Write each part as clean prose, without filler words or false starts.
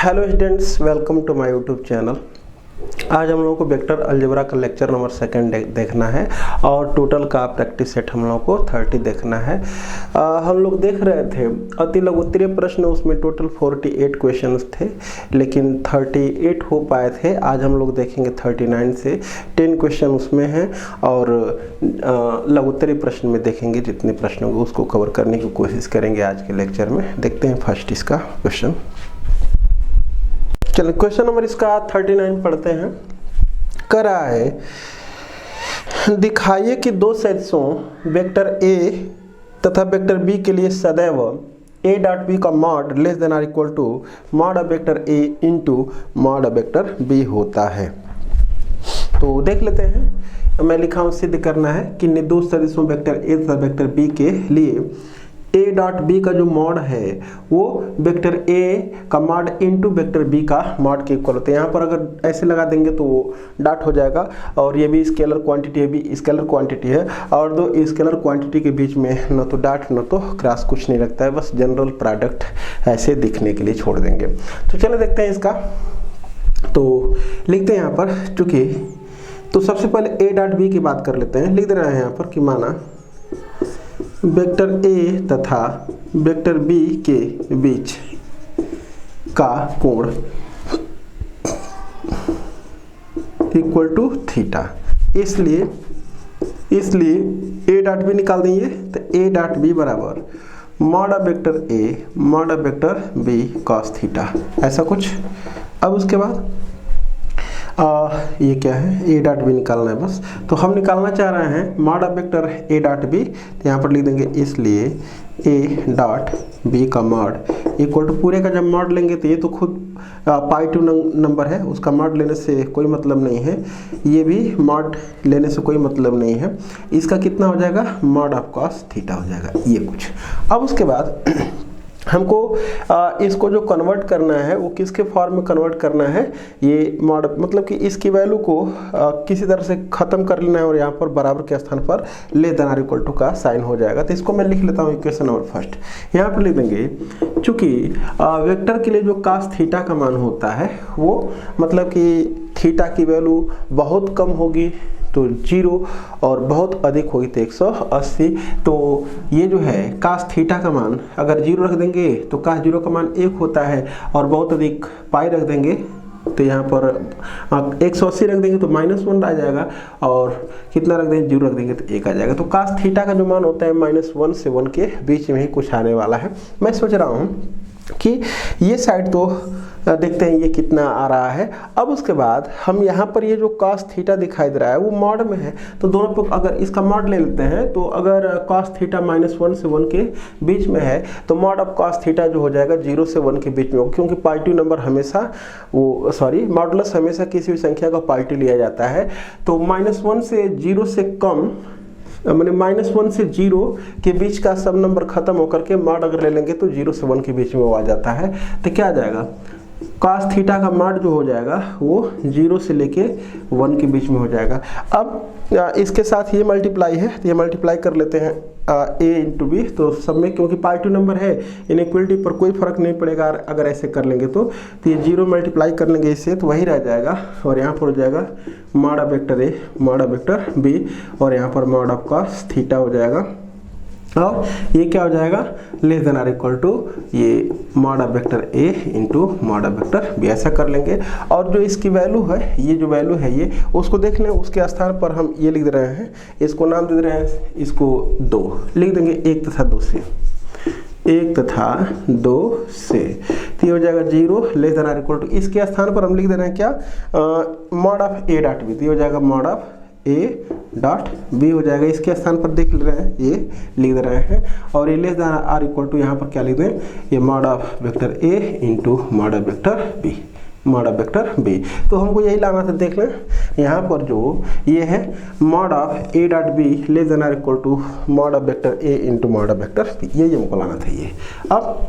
Hello students, welcome to my YouTube channel. आज हम लोगों को वेक्टर अलजेब्रा का लेक्चर नंबर 2 देखना है और टोटल का प्रैक्टिस सेट हम लोगों को 30 देखना है। हम लोग देख रहे थे अति लघुत्तरीय प्रश्न, उसमें टोटल 48 क्वेश्चंस थे लेकिन 38 हो पाए थे। आज हम लोग देखेंगे 39 से 10 क्वेश्चन उसमें हैं और लघुत्तरीय प्रश्न में देखेंगे जितने प्रश्नों को उसको कवर करने की कोशिश करेंगे आज के लेक्चर में। देखते हैं फर्स्ट इसका क्वेश्चन। चलिए क्वेश्चन नंबर इसका 39 पढ़ते हैं। कह रहा है दिखाइए कि दो सदिशों वेक्टर ए तथा वेक्टर बी के लिए सदैव a डॉट बी का mod less than or equal to mod of vector A into mod of vector B होता है। तो देख लेते हैं, मैं लिखा हूं सिद्ध करना है कि दो सदिशों वेक्टर ए तथा वेक्टर बी के लिए a डॉट बी का जो मॉड है वो वेक्टर a का मॉड इनटू वेक्टर b का मॉड के इक्वल होता है। यहाँ पर अगर ऐसे लगा देंगे तो वो डॉट हो जाएगा और ये भी स्केलर क्वांटिटी है, भी स्केलर क्वांटिटी है और दो स्केलर क्वांटिटी के बीच में न तो डॉट न तो क्रॉस कुछ नहीं लगता है, बस जनरल प्रोडक्ट ऐसे दिखने के लिए छोड़ देंगे। तो चलो देखते हैं इसका। तो लिखते हैं यहाँ पर चूंकि, तो सबसे पहले a डॉट बी की बात कर लेते हैं। लिख दे रहे हैं यहाँ पर कि माना वेक्टर ए तथा वेक्टर बी के बीच का कोण इक्वल टू थीटा। इसलिए ए डॉट बी निकाल देंगे तो ए डॉट बी बराबर mod of vector A mod of vector B cos theta, ऐसा कुछ। अब उसके बाद ये क्या है, ए डॉट बी निकालना है बस। तो हम निकालना चाह रहे हैं mod of vector A dot B, तो यहाँ पर लिख देंगे इसलिए ए डॉट बी का मॉड इक्वल टू, पूरे का जब मॉड लेंगे तो ये तो खुद पाई टू नंबर है, उसका मॉड लेने से कोई मतलब नहीं है, ये भी मॉड लेने से कोई मतलब नहीं है। इसका कितना हो जाएगा, मॉड ऑफ कॉस थीटा हो जाएगा, ये कुछ। अब उसके बाद हमको इसको जो कन्वर्ट करना है वो किसके फॉर्म में कन्वर्ट करना है, ये मॉड मतलब कि इसकी वैल्यू को किसी तरह से ख़त्म कर लेना है और यहाँ पर बराबर के स्थान पर less than or equal to का साइन हो जाएगा। तो इसको मैं लिख लेता हूँ इक्वेशन नंबर फर्स्ट। यहाँ पर लिख देंगे चूँकि वेक्टर के लिए जो कास थीटा का मान होता है वो मतलब कि थीटा की वैल्यू बहुत कम होगी तो 0 और बहुत अधिक होगी तो 180। तो ये जो है कास थीटा का मान अगर 0 रख देंगे तो कास 0 का मान 1 होता है और बहुत अधिक पाई रख देंगे तो यहाँ पर 180 रख देंगे तो -1 आ जाएगा और कितना रख देंगे, 0 रख देंगे तो 1 आ जाएगा। तो कास थीटा का जो मान होता है -1 से 1 के बीच में ही कुछ आने वाला है। मैं सोच रहा हूँ कि ये साइड तो देखते हैं ये कितना आ रहा है। अब उसके बाद हम यहाँ पर ये जो cos थीटा दिखाई दे रहा है वो मॉड में है, तो दोनों पे अगर इसका मॉड ले लेते हैं तो अगर cos थीटा -1 से 1 के बीच में है तो मॉड ऑफ cos थीटा जो हो जाएगा 0 से 1 के बीच में होगा, क्योंकि पॉजिटिव नंबर हमेशा वो मॉडुलस हमेशा किसी भी संख्या का पॉजिटिव लिया जाता है। तो -1 से 0 से कम मैंने -1 से 0 के बीच का सब नंबर खत्म होकर के मॉड अगर ले लेंगे तो 0 से 1 के बीच में वो आ जाता है। तो क्या आ जाएगा, cos थीटा का मॉड जो हो जाएगा वो 0 से लेके 1 के बीच में हो जाएगा। अब इसके साथ ये मल्टीप्लाई है तो ये मल्टीप्लाई कर लेते हैं a इंटू बी, तो सब में क्योंकि पॉजिटिव नंबर है इनइक्वलिटी पर कोई फर्क नहीं पड़ेगा अगर ऐसे कर लेंगे तो ये 0 मल्टीप्लाई कर लेंगे इससे तो वही रह जाएगा और यहाँ पर हो जाएगा mod of vector A mod of vector B और यहाँ पर मॉड ऑफ cos थीटा हो जाएगा और ये क्या हो जाएगा, less than or equal to ये mod of vector A into mod of vector B, ऐसा कर लेंगे। और जो इसकी वैल्यू है, ये जो वैल्यू है ये उसको देख लें, उसके स्थान पर हम ये लिख दे रहे हैं, इसको नाम दे रहे हैं, इसको 2 लिख देंगे, 1 तथा 2 से 1 तथा 2 से, तो ये हो जाएगा 0 less than or equal to, इसके स्थान पर हम लिख दे रहे हैं क्या, mod of A dot B, तो ये हो जाएगा mod of A dot B हो जाएगा। इसके स्थान पर देख ले रहे हैं ये लिख दे रहे हैं और ये less than or equal to यहाँ पर क्या लिख दें, ये mod of vector A into mod of vector B mod of vector B. तो हमको यही लाना था, देख लें यहाँ पर जो ये है mod of A dot B less than or equal to mod of vector A into mod of vector B, यही हमको लाना था ये। अब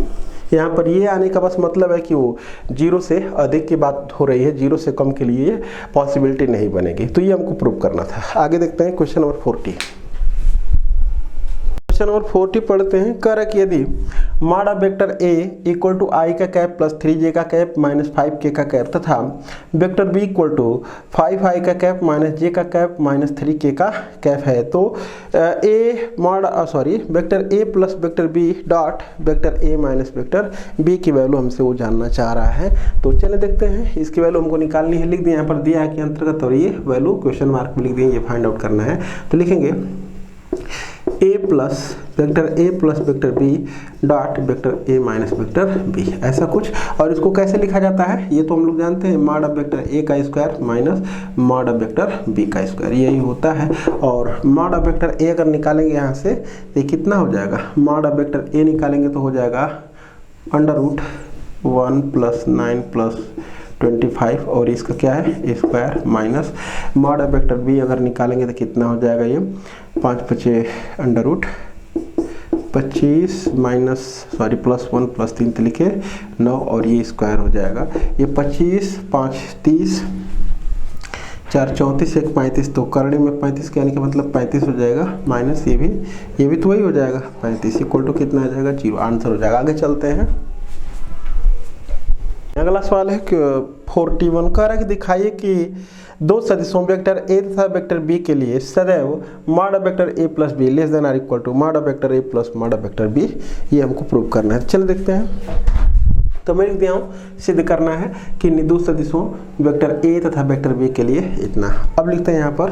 यहाँ पर ये आने का बस मतलब है कि वो 0 से अधिक की बात हो रही है, 0 से कम के लिए पॉसिबिलिटी नहीं बनेगी, तो ये हमको प्रूव करना था। आगे देखते हैं क्वेश्चन नंबर 40। क्वेश्चन नंबर 40 पढ़ते हैं। कह रहा है कि यदि mod of vector A equal to I का कैप प्लस 3j का कैप माइनस 5k का कैप तथा vector B equal to 5i का कैप माइनस j का कैप माइनस 3k का कैप है, तो vector A plus vector B dot vector A minus vector B की वैल्यू हमसे वो जानना चाह रहा है। तो चलिए देखते हैं, इसकी वैल्यू हमको निकालनी है। लिख दिया, यहाँ पर दिया है कि अंतर्गत, और ये वैल्यू क्वेश्चन मार्क में लिख दिए, ये फाइंड आउट करना है। तो लिखेंगे a plus vector B dot vector A minus vector B, ऐसा कुछ। और इसको कैसे लिखा जाता है ये तो हम लोग जानते हैं, मॉड ऑफ वेक्टर ए का square minus mod of vector B का स्क्वायर, यही होता है। और मॉड ऑफ वेक्टर ए अगर निकालेंगे यहाँ से तो कितना हो जाएगा, मॉड ऑफ वेक्टर ए निकालेंगे तो हो जाएगा √1 + 9 + 25, और इसका क्या है square, minus mod of vector B अगर निकालेंगे तो कितना हो जाएगा, ये 5 × 25 +1 + 3 तो लिखे 9, और ये स्क्वायर हो जाएगा। ये 25 5 30 4 34 1 35, तो करड़ी में 35 के आने का मतलब 35 हो जाएगा, माइनस ये भी तो वही हो जाएगा 35 इक्वल टू कितना आ जाएगा 0, आंसर हो जाएगा। आगे चलते हैं। अगला सवाल है कि 41 कह रहा है कि दिखाइए कि दो सदिशों वेक्टर ए तथा वेक्टर बी के लिए सदैव mod of vector A plus B less than or equal to mod of vector A plus mod of vector B, ये हमको प्रूव करना है। चलो देखते हैं। तो मैं लिख दिया हूँ, सिद्ध करना है कि दो सदिशों वेक्टर ए तथा वेक्टर बी के लिए इतना। अब लिखते हैं यहाँ पर,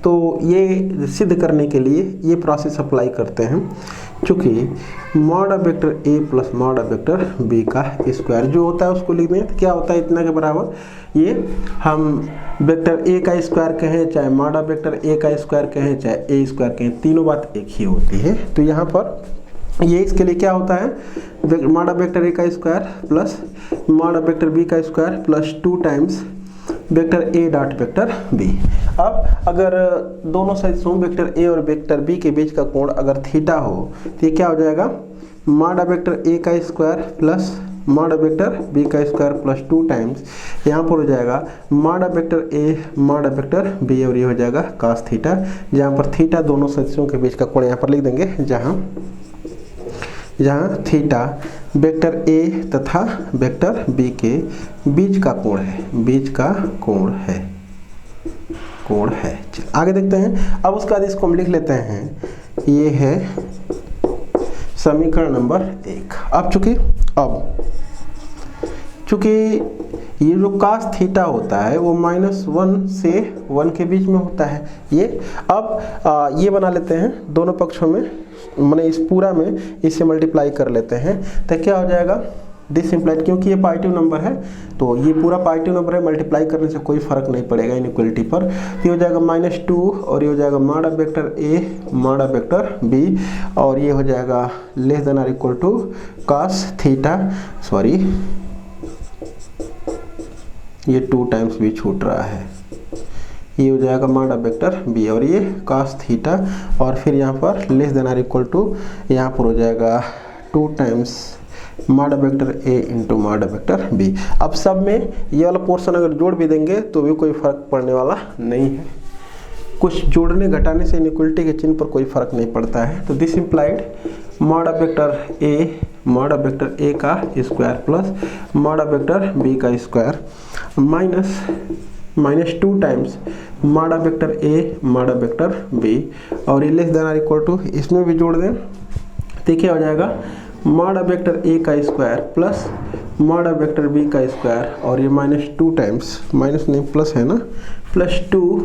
तो ये सिद्ध करने के लिए ये प्रोसेस अप्लाई करते हैं। चूँकि mod of vector A plus mod of vector B का स्क्वायर जो होता है उसको लिख दें, तो क्या होता है इतना के बराबर, ये हम वेक्टर ए का स्क्वायर कहें चाहे मॉड ऑफ वेक्टर ए का स्क्वायर कहें चाहे ए स्क्वायर कहें, तीनों बात एक ही होती है। तो यहाँ पर ये इसके लिए क्या होता है, मॉड ऑफ वेक्टर ए का square plus mod of vector B का square plus 2 times vector A dot vector B. अब अगर दोनों सदिशों वेक्टर ए और वेक्टर बी के बीच का कोण अगर थीटा हो तो ये क्या हो जाएगा, मॉड ऑफ वेक्टर ए का square plus mod of vector B का स्क्वायर प्लस 2 टाइम्स, यहाँ पर हो जाएगा mod of vector A mod of vector B, और ये हो जाएगा cos थीटा, जहाँ पर थीटा दोनों सदिशों के बीच का कोण यहाँ पर लिख देंगे, जहाँ थीटा वेक्टर ए तथा वेक्टर बी के बीच का कोण है, कोण है। आगे देखते हैं। अब उसके बाद इसको हम लिख लेते हैं, ये है समीकरण नंबर 1। अब चूंकि ये जो cos थीटा होता है वो -1 से 1 के बीच में होता है ये। अब ये बना लेते हैं दोनों पक्षों में, मैंने इस पूरा में इससे मल्टीप्लाई कर लेते हैं, तो क्या हो जाएगा दिस इम्प्लाइड, क्योंकि ये पॉजिटिव नंबर है तो ये पूरा पॉजिटिव नंबर है, मल्टीप्लाई करने से कोई फर्क नहीं पड़ेगा इनइक्वलिटी पर। ये हो जाएगा -2 और ये हो जाएगा mod of vector A mod of vector B, और ये हो जाएगा less than or equal to cos theta, sorry ये 2 टाइम्स भी छूट रहा है, ये हो जाएगा मॉड ऑफ वेक्टर बी और ये cos थीटा, और फिर यहाँ पर less than or equal to यहाँ पर हो जाएगा 2 times mod of vector A into mod of vector B. अब सब में ये वाला पोर्शन अगर जोड़ भी देंगे तो भी कोई फर्क पड़ने वाला नहीं है, कुछ जोड़ने घटाने से इनइक्वलिटी के चिन्ह पर कोई फर्क नहीं पड़ता है। तो this implied mod of vector A mod of vector A का square plus mod of vector B का square minus 2 times mod of vector A mod of vector B, और ये less than or equal to इसमें भी जोड़ दें तो क्या हो जाएगा मॉड ऑफ वेक्टर ए का square plus mod of vector B का स्क्वायर, और ये -2 टाइम्स, माइनस नहीं प्लस है ना, +2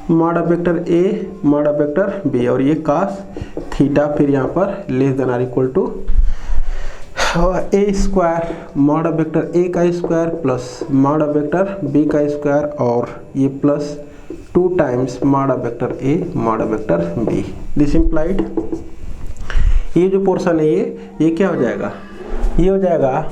mod of vector A mod of vector B, और ये cos थीटा, फिर यहाँ पर less than or equal to A square mod of vector A का square plus mod of vector B का स्क्वायर, और ये +2 times mod of vector A mod of vector B. This implied ये जो portion है ये क्या हो जाएगा, ये हो जाएगा,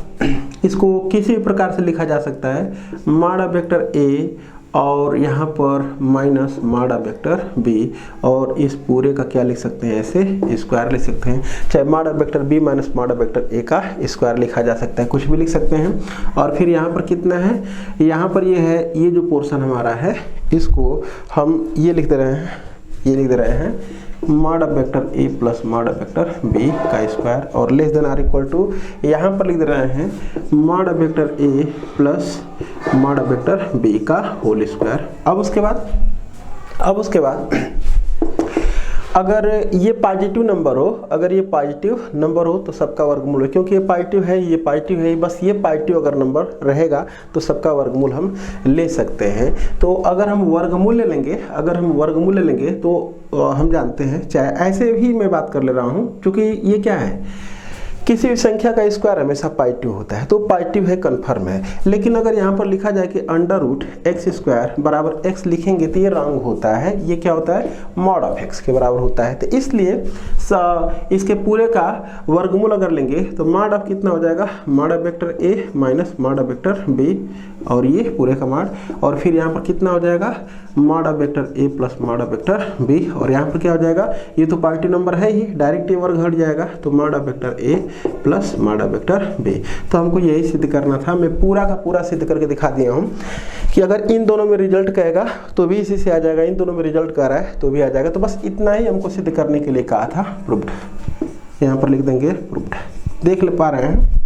इसको किसी भी प्रकार से लिखा जा सकता है मॉड ऑफ वेक्टर ए और यहाँ पर minus mod of vector B, और इस पूरे का क्या लिख सकते हैं, ऐसे स्क्वायर लिख सकते हैं, चाहे mod of vector B minus mod of vector A का स्क्वायर लिखा जा सकता है, कुछ भी लिख सकते हैं। और फिर यहाँ पर कितना है, यहाँ पर ये है, ये जो पोर्शन हमारा है इसको हम ये लिख दे रहे हैं mod of vector A plus mod of vector B का स्क्वायर और less than or equal to यहाँ पर लिख दे रहे हैं mod of vector A plus mod of vector B का होल स्क्वायर। अब उसके बाद अगर ये पॉजिटिव नंबर हो, अगर ये पॉजिटिव नंबर हो तो सबका वर्गमूल है, क्योंकि ये पॉजिटिव है, ये पॉजिटिव है, बस ये पॉजिटिव अगर नंबर रहेगा तो सबका वर्गमूल हम ले सकते हैं। तो अगर हम वर्गमूल ले लेंगे तो हम जानते हैं, चाहे ऐसे ही मैं बात कर ले रहा हूँ, क्योंकि ये क्या है, किसी भी संख्या का स्क्वायर हमेशा पॉजिटिव होता है, तो पॉजिटिव है, कन्फर्म है। लेकिन अगर यहाँ पर लिखा जाए कि अंडर रूट एक्स स्क्वायर बराबर एक्स लिखेंगे तो ये रॉन्ग होता है, ये क्या होता है, मॉड ऑफ एक्स के बराबर होता है। तो इसलिए इसके पूरे का वर्गमूल अगर लेंगे तो मॉड ऑफ कितना हो जाएगा, mod of vector A minus mod of vector B और ये पूरे का मॉड, और फिर यहाँ पर कितना हो जाएगा, mod of vector A plus mod of vector B, और यहाँ पर क्या हो जाएगा, ये तो पॉजिटिव नंबर है ही, डायरेक्ट ये वर्ग हट जाएगा, तो mod of vector A plus mod of vector B. तो हमको यही सिद्ध करना था, मैं पूरा का पूरा सिद्ध करके दिखा दिया हूँ कि अगर इन दोनों में रिजल्ट कहेगा तो भी इसी से आ जाएगा, इन दोनों में रिजल्ट कर रहा है तो भी आ जाएगा। तो बस इतना ही हमको सिद्ध करने के लिए कहा था, प्रूव्ड। यहाँ पर लिख देंगे प्रूव्ड। देख ले पा रहे हैं,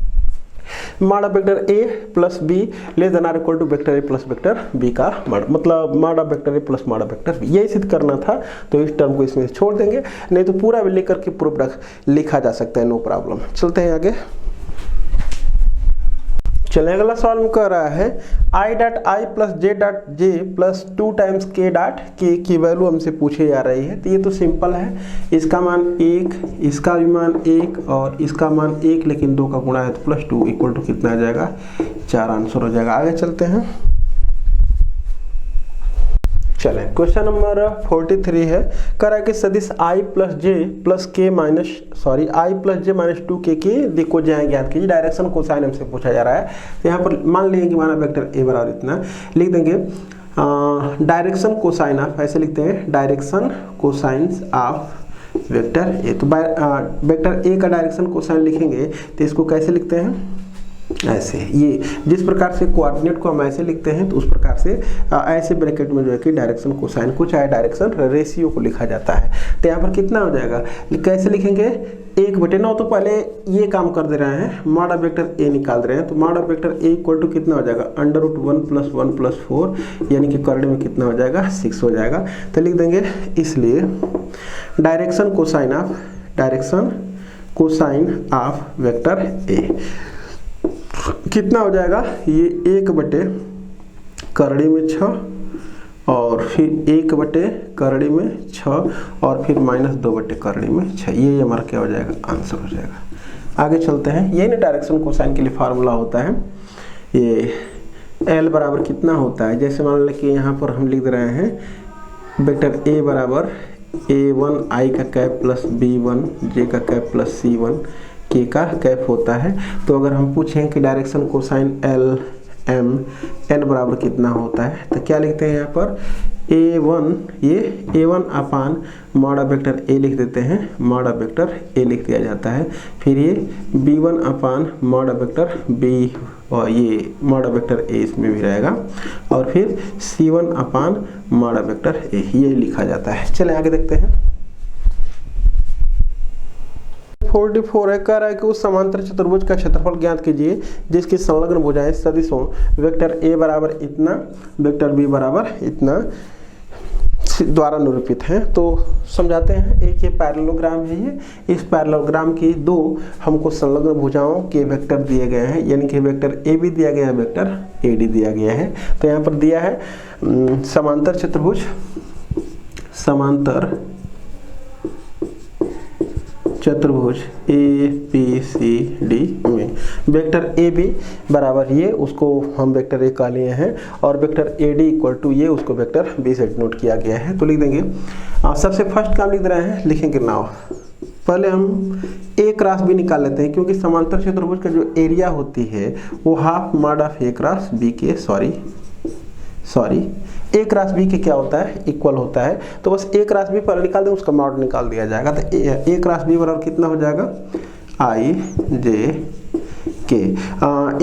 mod of vector A plus B less than or equal to vector A plus vector B का मॉड, मतलब mod of vector A plus mod of vector B, यही सिद्ध करना था। तो इस टर्म को इसमें छोड़ देंगे, नहीं तो पूरा भी लेकर के प्रूफ लिखा जा सकता है, नो प्रॉब्लम। चलते हैं आगे। चलिए अगला सवाल में कह रहा है I dot I plus J plus 2 times के डॉट के की वैल्यू हमसे पूछे जा रही है। तो ये तो सिंपल है, इसका मान 1, इसका भी मान 1 और इसका मान 1, लेकिन 2 का गुणा है तो प्लस 2 इक्वल टू कितना आ जाएगा, 4 आंसर हो जाएगा। आगे चलते हैं। चले क्वेश्चन नंबर 43 है, कह रहा है कि सदिश आई प्लस जे प्लस के माइनस आई प्लस जे माइनस 2 के देखो ज्यादा ज्ञात कीजिए, डायरेक्शन कोसाइन हमसे पूछा जा रहा है। तो यहाँ पर मान लेंगे कि माना वेक्टर ए बराबर इतना, लिख देंगे डायरेक्शन कोसाइन ऑफ, ऐसे लिखते हैं डायरेक्शन कोसाइंस ऑफ वेक्टर ए। तो वेक्टर ए का डायरेक्शन कोसाइन लिखेंगे तो इसको कैसे लिखते हैं, ऐसे, ये जिस प्रकार से कोऑर्डिनेट को हम ऐसे लिखते हैं तो उस प्रकार से ऐसे ब्रैकेट में जो है कि डायरेक्शन कोसाइन को चाहे डायरेक्शन रेशियो को लिखा जाता है। तो यहाँ पर कितना हो जाएगा, कैसे लिखेंगे, 1/9। तो पहले ये काम कर दे रहे हैं, मॉड ऑफ वेक्टर ए निकाल दे रहे हैं। तो mod of vector A equal to कितना हो जाएगा, अंडर रूट 1 + 1 + 4, यानी कि करड़े में कितना हो जाएगा, 6 हो जाएगा। तो लिख देंगे इसलिए डायरेक्शन कोसाइन ऑफ वेक्टर ए कितना हो जाएगा, ये 1/, करड़ी में 6 और फिर 1/, करड़ी में 6 और फिर -2/, करड़ी में 6, ये हमारा क्या हो जाएगा, आंसर हो जाएगा। आगे चलते हैं। ये ना डायरेक्शन कोसाइन के लिए फार्मूला होता है, ये L बराबर कितना होता है, जैसे मान लें कि यहाँ पर हम लिख रहे हैं वेक्टर A बराबर A1 I का कैप प्लस B1 J का कैप प्लस C1 के का कैप होता है। तो अगर हम पूछें कि direction cosine L M N बराबर कितना होता है, तो क्या लिखते हैं यहाँ पर, A1, ये A1 upon mod of vector A लिख देते हैं, मॉड ऑफ वेक्टर A लिख दिया जाता है। फिर ये B1 upon mod of vector B, और ये मॉड ऑफ वेक्टर A इसमें भी रहेगा, और फिर C1 upon mod of vector A, ये लिखा जाता है। चलें आगे देखते हैं। 44 है, कह रहा है कि उस समांतर चतुर्भुज का क्षेत्रफल ज्ञात कीजिए जिसकी संलग्न भुजाएं सदिशों वेक्टर ए बराबर इतना, वेक्टर बी बराबर इतना द्वारा निरूपित हैं। तो समझाते हैं। एक ये पैरेललोग्राम है, ये इस पैरेललोग्राम की 2 हमको संलग्न भुजाओं के वेक्टर दिए गए हैं, यानी कि वेक्टर ए भी दिया गया है, वेक्टर ए डी दिया गया है। तो यहाँ पर दिया है समांतर चतुर्भुज, समांतर चतुर्भुज ए पी सी डी में वेक्टर ए बी बराबर ये, उसको हम वेक्टर ए का लिए हैं, और vector A D equal to ये, उसको वेक्टर बी से डिनोट किया गया है। तो लिख देंगे, सबसे फर्स्ट काम लिख रहे हैं, लिखेंगे नाउ। पहले हम ए क्रॉस बी निकाल लेते हैं, क्योंकि समांतर चतुर्भुज का जो एरिया होती है वो half mod of A cross B के सॉरी ए क्रॉस बी के क्या होता है, इक्वल होता है। तो बस ए क्रॉस बी पर निकाल दें, उसका मॉड निकाल दिया जाएगा। तो ए क्रॉस बी बराबर कितना हो जाएगा, आई जे के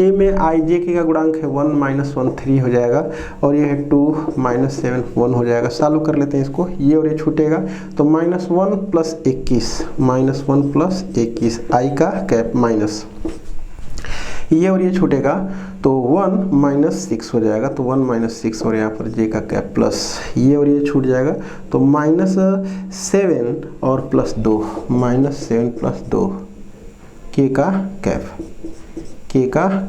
ए में आई जे के का गुणांक है 1 माइनस 1 3 हो जाएगा और ये है 2 माइनस 7 1 हो जाएगा। सॉल्व कर लेते हैं इसको, ये और ये छूटेगा तो माइनस 1 प्लस 21 माइनस 1 प्लस 21 आई का कैप माइनस ये और ये छूटेगा तो 1 माइनस 6 हो जाएगा तो 1 माइनस 6 और यहाँ पर जे का कैप प्लस ये और ये छूट जाएगा तो माइनस 7 और प्लस 2 माइनस 7 प्लस 2 के का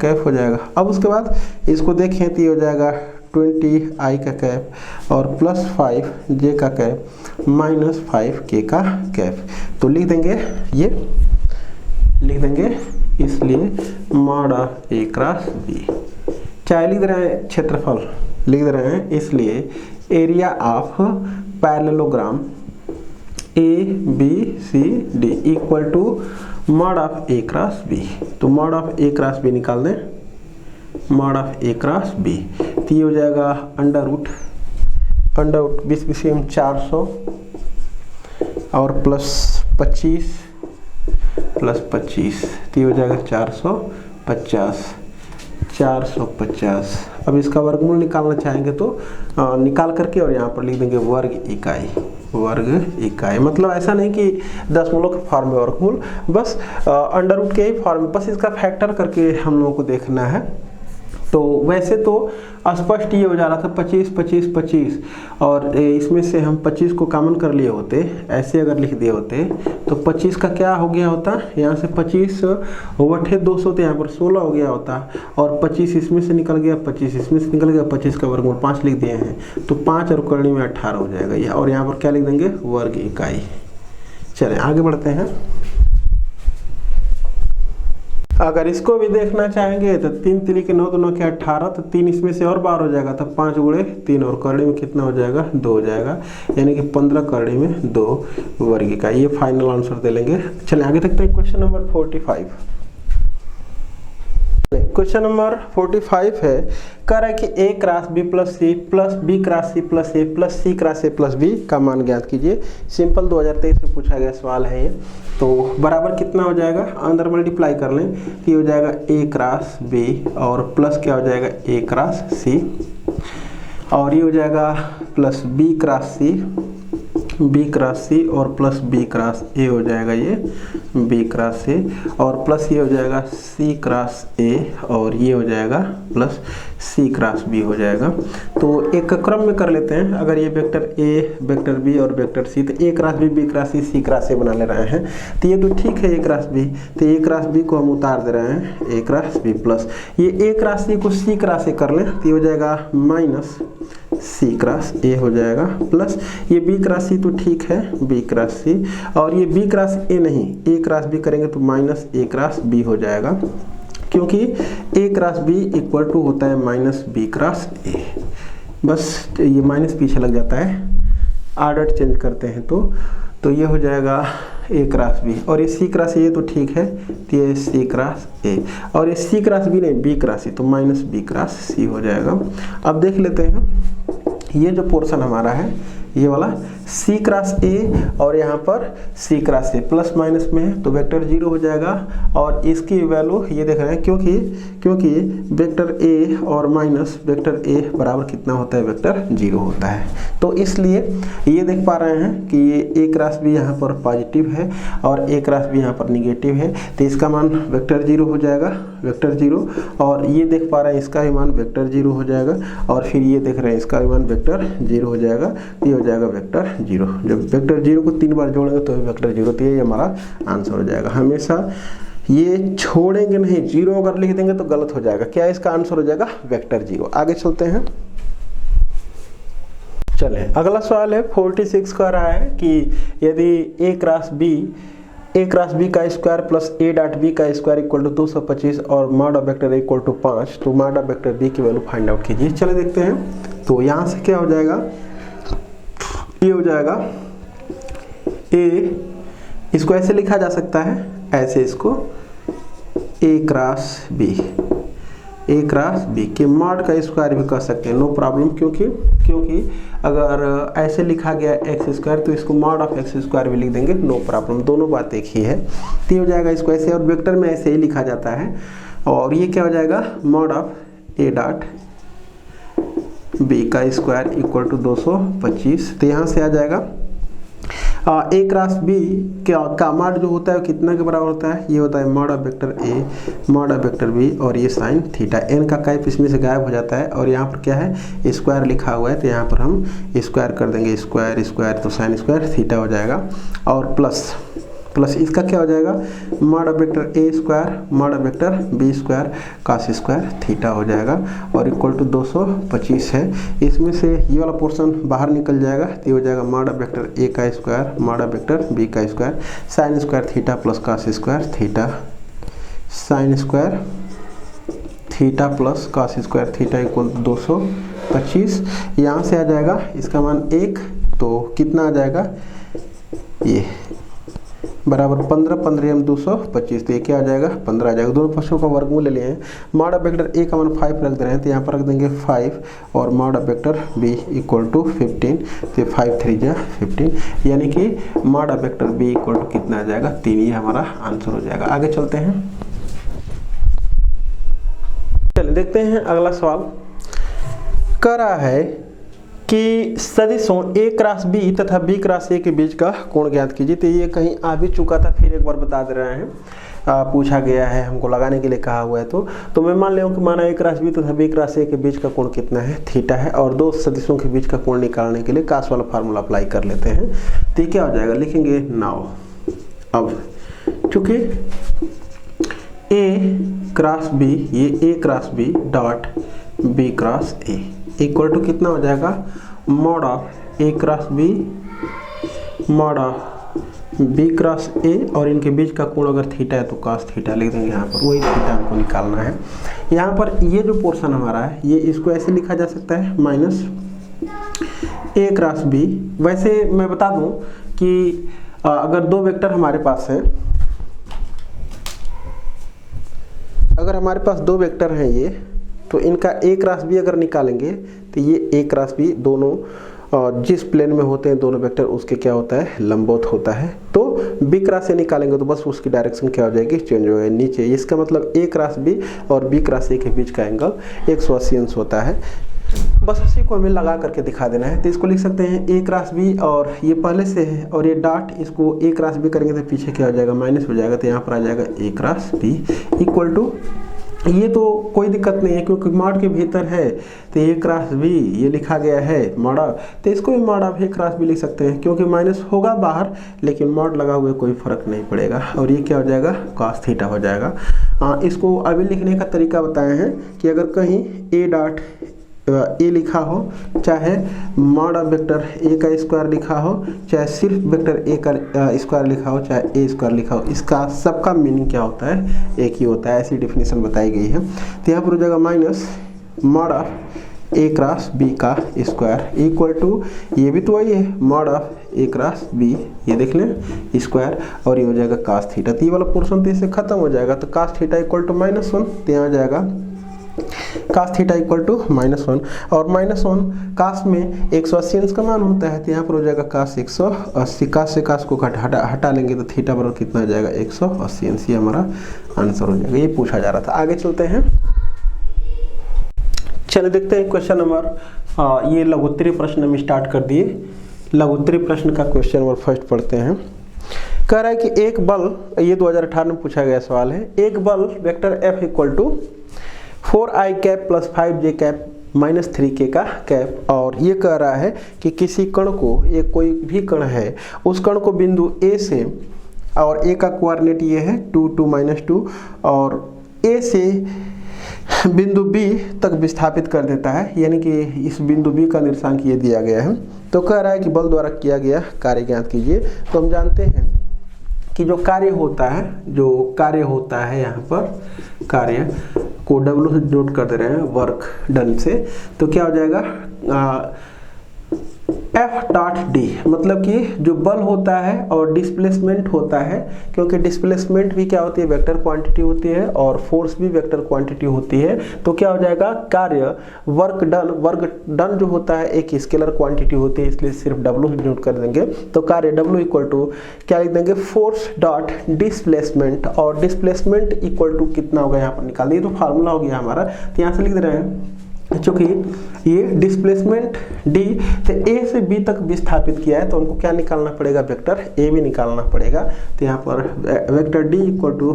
कैप हो जाएगा। अब उसके बाद इसको देखें तो ये हो जाएगा 20 आई का कैप और प्लस 5 जे का कैप माइनस 5 के का कैप। तो लिख देंगे इसलिए mod of A cross B, चाहे लिख रहे हैं क्षेत्रफल लिख रहे हैं, इसलिए area of parallelogram A B C D equal to mod of A cross B. तो mod of A cross B निकाल दें, mod of A cross B तो ये हो जाएगा अंडर रूट 20 400 और प्लस 25 तो ये हो जाएगा 450। अब इसका वर्गमूल निकालना चाहेंगे तो निकाल करके और यहाँ पर लिख देंगे वर्ग इकाई। मतलब ऐसा नहीं कि दशमलव के फॉर्म में वर्गमूल, बस अंडर रूट के ही फॉर्म में, बस इसका फैक्टर करके हम लोगों को देखना है। तो वैसे तो स्पष्ट ये हो जा रहा था 25 और इसमें से हम 25 को कॉमन कर लिए होते, ऐसे अगर लिख दिए होते तो 25 का क्या हो गया होता, यहाँ से 25 बटे 200 तो यहाँ पर 16 हो गया होता और 25 इसमें से निकल गया, 25 इसमें से निकल गया, 25 का वर्गमूल 5 लिख दिए हैं तो 5 और करनी में 18 हो जाएगा और यहाँ पर क्या लिख देंगे वर्ग इकाई। चलें आगे बढ़ते हैं। अगर इसको भी देखना चाहेंगे तो 3 3 के 9 2 के 18 तो 3 इसमें से और बाहर हो जाएगा तो 5 गुणे 3 और करड़ी में कितना हो जाएगा 2 हो जाएगा, यानी कि 15 करड़ी में 2 वर्ग इकाई। ये फाइनल आंसर दे लेंगे। चलिए आगे देखते हैं क्वेश्चन नंबर 45। क्वेश्चन नंबर 45 है, कह रहा है कि a cross b plus C plus b cross C plus a plus c cross a plus b का मान ज्ञात कीजिए। सिंपल 2023 में पूछा गया सवाल है ये। तो बराबर कितना हो जाएगा, अंदर मल्टीप्लाई कर लें तो ये हो जाएगा a क्रॉस b और प्लस क्या हो जाएगा a क्रॉस c और ये हो जाएगा प्लस b क्रॉस c और प्लस b क्रॉस a हो जाएगा, ये b क्रॉस a और प्लस ये हो जाएगा c क्रॉस a और ये हो जाएगा प्लस c क्रॉस b हो जाएगा। तो एक क्रम में कर लेते हैं। अगर ये वेक्टर a, वेक्टर b और वेक्टर c, तो a cross b cross c cross a बना ले रहे हैं तो ये तो ठीक है a क्रॉस b, तो a क्रॉस b को हम उतार दे रहे हैं a क्रॉस b प्लस ये a क्रॉस c को c क्रॉस a कर लें तो ये हो जाएगा माइनस c क्रॉस a हो जाएगा प्लस ये b क्रॉस c तो ठीक है b क्रॉस c और ये b क्रॉस a नहीं a क्रॉस b करेंगे तो माइनस a क्रॉस b हो जाएगा, क्योंकि a cross b equal to होता है माइनस b क्रॉस a। बस ये माइनस पीछे लग जाता है, आर्डर चेंज करते हैं तो ये हो जाएगा a क्रॉस b और ये c क्रॉस a तो ठीक है तो ये c क्रॉस a और ये c क्रॉस b नहीं b क्रॉस c तो माइनस b क्रॉस c हो जाएगा। अब देख लेते हैं ये जो पोर्शन हमारा है ये वाला c क्रॉस a और यहाँ पर c cross a plus minus में है तो वेक्टर 0 हो जाएगा और इसकी वैल्यू ये देख रहे हैं क्योंकि वेक्टर a और माइनस वेक्टर a बराबर कितना होता है, वेक्टर 0 होता है। तो इसलिए ये देख पा रहे हैं कि ये a क्रॉस b यहाँ पर पॉजिटिव है और a क्रॉस b यहाँ पर निगेटिव है तो इसका मान वेक्टर 0 हो जाएगा, वेक्टर 0 और ये देख पा रहे हैं इसका भी मान वेक्टर 0 हो जाएगा और फिर ये देख रहे हैं इसका भी मान वेक्टर 0 हो जाएगा, ये हो जाएगा वेक्टर 0। जब वेक्टर 0 को 3 बार जोड़ेंगे तो वेक्टर 0, तो ये हमारा आंसर हो जाएगा। हमेशा ये छोड़ेंगे नहीं, 0 अगर लिख देंगे तो गलत हो जाएगा। क्या इसका आंसर हो जाएगा वेक्टर 0। आगे चलते हैं। चलें अगला सवाल है 46 कह रहा है कि यदि a क्रॉस b का square plus a dot b का स्क्वायर इक्वल टू 225 और mod of vector a equal to 5 तो मॉड ऑफ वेक्टर b की वैल्यू फाइंड आउट कीजिए। चले देखते हैं। तो यहाँ से क्या हो जाएगा, ये हो जाएगा a, इसको ऐसे लिखा जा सकता है, ऐसे इसको a क्रॉस b के मॉड का स्क्वायर भी कर सकते हैं, नो प्रॉब्लम, क्योंकि अगर ऐसे लिखा गया एक्स स्क्वायर तो इसको मॉड ऑफ एक्स स्क्वायर भी लिख देंगे, नो प्रॉब्लम, दोनों बात एक ही है। तो हो जाएगा इसको ऐसे और वेक्टर में ऐसे ही लिखा जाता है और ये क्या हो जाएगा, mod of A dot B का स्क्वायर इक्वल टू 225। तो यहाँ से आ जाएगा ए क्रॉस बी का मॉड जो होता है कितना के बराबर होता है, ये होता है mod of vector A mod of vector B और ये साइन थीटा। एन का कैप इसमें से गायब हो जाता है और यहाँ पर क्या है स्क्वायर लिखा हुआ है, तो यहाँ पर हम स्क्वायर कर देंगे, स्क्वायर स्क्वायर तो साइन स्क्वायर थीटा हो जाएगा और प्लस इसका क्या हो जाएगा mod of vector A square mod of vector B square cos square theta हो जाएगा और इक्वल टू 225 है। इसमें से ये वाला पोर्शन बाहर निकल जाएगा, तो ये हो जाएगा मॉड ऑफ वेक्टर ए का square mod of vector B का square sine square theta plus cos square theta sine square theta plus cos square theta equal 225। यहाँ से आ जाएगा इसका मान 1, तो कितना आ जाएगा ये बराबर 15 15 m 225, तो ये क्या आ जाएगा 15 आ जाएगा। दोनों पक्षों का वर्गमूल ले लिए हैं। मॉड ऑफ वेक्टर ए का मान 5 रख दे रहे हैं, तो यहाँ पर रख देंगे 5 और mod of vector B equal to 15, तो 5 3 जा 15 यानी कि mod of vector B equal to कितना आ जाएगा 3। ये हमारा आंसर हो जाएगा। आगे चलते हैं, चलिए देखते हैं अगला सवाल। कह रहा है कि सदिशों ए क्रॉस बी तथा बी क्रॉस ए के बीच का कोण ज्ञात कीजिए। तो ये कहीं आ भी चुका था, फिर एक बार बता दे रहे हैं, पूछा गया है, हमको लगाने के लिए कहा हुआ है। तो मैं मान लिया कि माना ए क्रॉस बी तथा बी क्रॉस ए के बीच का कोण कितना है, थीटा है, और दो सदिशों के बीच का कोण निकालने के लिए कास वाला फार्मूला अप्लाई कर लेते हैं। तो ये क्या हो जाएगा, लिखेंगे नाउ। अब चूंकि ए क्रॉस बी, ये A cross B dot B cross A equal to कितना हो जाएगा mod of A cross B mod of B cross A, और इनके बीच का कोण अगर थीटा है तो कॉस थीटा लिख देंगे। यहाँ पर वही थीटा हमको निकालना है। यहाँ पर ये जो पोर्शन हमारा है, ये इसको ऐसे लिखा जा सकता है माइनस ए क्रॉस बी। वैसे मैं बता दूं कि अगर दो वेक्टर हमारे पास हैं, अगर हमारे पास दो वेक्टर हैं ये, तो इनका ए क्रॉस बी अगर निकालेंगे तो ये ए क्रॉस बी दोनों जिस प्लेन में होते हैं दोनों वेक्टर उसके क्या होता है लंबवत होता है। तो बी क्रॉस से निकालेंगे तो बस उसकी डायरेक्शन क्या हो जाएगी चेंज हो जाएगी नीचे। इसका मतलब ए क्रॉस बी और बी क्रॉस ए के बीच का एंगल 180 अंश होता है। बस उसी को हमें लगा करके दिखा देना है। तो इसको लिख सकते हैं ए क्रॉस बी, और ये पहले से है और ये डॉट, इसको ए क्रॉस बी करेंगे तो पीछे क्या हो जाएगा माइनस हो जाएगा, तो यहाँ पर आ जाएगा A cross B equal to, ये तो कोई दिक्कत नहीं है क्योंकि मॉड के भीतर है, तो ए क्रॉस बी ये लिखा गया है मॉड ऑफ, तो इसको भी mod of A cross B लिख सकते हैं क्योंकि माइनस होगा बाहर लेकिन मॉड लगा हुए कोई फर्क नहीं पड़ेगा, और ये क्या हो जाएगा कॉस थीटा हो जाएगा। इसको अभी लिखने का तरीका बताए हैं कि अगर कहीं ए डॉट ए लिखा हो, चाहे मॉड ऑफ वेक्टर ए का स्क्वायर लिखा हो, चाहे सिर्फ वेक्टर ए का स्क्वायर लिखा हो, चाहे ए स्क्वायर लिखा हो, इसका सबका मीनिंग क्या होता है एक ही होता है। ऐसी डेफिनेशन बताई गई है। तो यहाँ पर हो जाएगा minus mod of A cross B का स्क्वायर इक्वल टू, ये भी तो वही है mod of A cross B, ये देख लें स्क्वायर, और ये हो जाएगा कास थीटा। तो ये वाला पोर्शन तो इससे खत्म हो जाएगा, तो कास थीटा इक्वल टू -1, तो यहाँ आ जाएगा कास थीटा इक्वल टू -1, और -1 कास में 180 अंश का मान होता है, तो यहाँ पर हो जाएगा कास 180, कास से कास को हटा लेंगे तो थीटा बराबर कितना आ जाएगा 180 अंश। ये हमारा आंसर हो जाएगा। ये पूछा जा रहा था। आगे चलते हैं, चलिए देखते हैं क्वेश्चन नंबर, ये लघुत्तरीय प्रश्न हम स्टार्ट कर दिए। लघुत्तरीय प्रश्न का क्वेश्चन नंबर फर्स्ट पढ़ते हैं। कह रहा है कि एक बल, ये 2018 में पूछा गया सवाल है, एक बल vector F equal to 4i cap plus 5j cap minus 3k का कैप, और ये कह रहा है कि किसी कण को, ये कोई भी कण है, उस कण को बिंदु A से, और A का कोऑर्डिनेट ये है 2 2 -2, और A से बिंदु B तक विस्थापित कर देता है, यानी कि इस बिंदु B का निर्देशांक ये दिया गया है। तो कह रहा है कि बल द्वारा किया गया कार्य ज्ञात कीजिए। तो हम जानते हैं कि जो कार्य होता है यहाँ पर कार्य को W से नोट कर दे रहे हैं वर्क डन से, तो क्या हो जाएगा एफ डॉट डी, मतलब कि जो बल होता है और डिस्प्लेसमेंट होता है, क्योंकि डिस्प्लेसमेंट भी क्या होती है, वेक्टर क्वांटिटी होती है और फोर्स भी वेक्टर क्वांटिटी होती है। तो क्या हो जाएगा, कार्य वर्क डन जो होता है एक स्केलर क्वांटिटी होती है, इसलिए सिर्फ W डिनोट कर देंगे। तो कार्य W इक्वल टू क्या लिख देंगे, फोर्स डॉट डिस्प्लेसमेंट, और डिस्प्लेसमेंट इक्वल टू कितना होगा यहाँ पर निकाल दिए, तो फार्मूला हो गया हमारा। तो यहाँ से लिख दे रहे हैं चूंकि ये डिस्प्लेसमेंट डी तो ए से बी तक विस्थापित किया है, तो हमको क्या निकालना पड़ेगा, वेक्टर ए बी निकालना पड़ेगा। तो यहाँ पर vector D equal to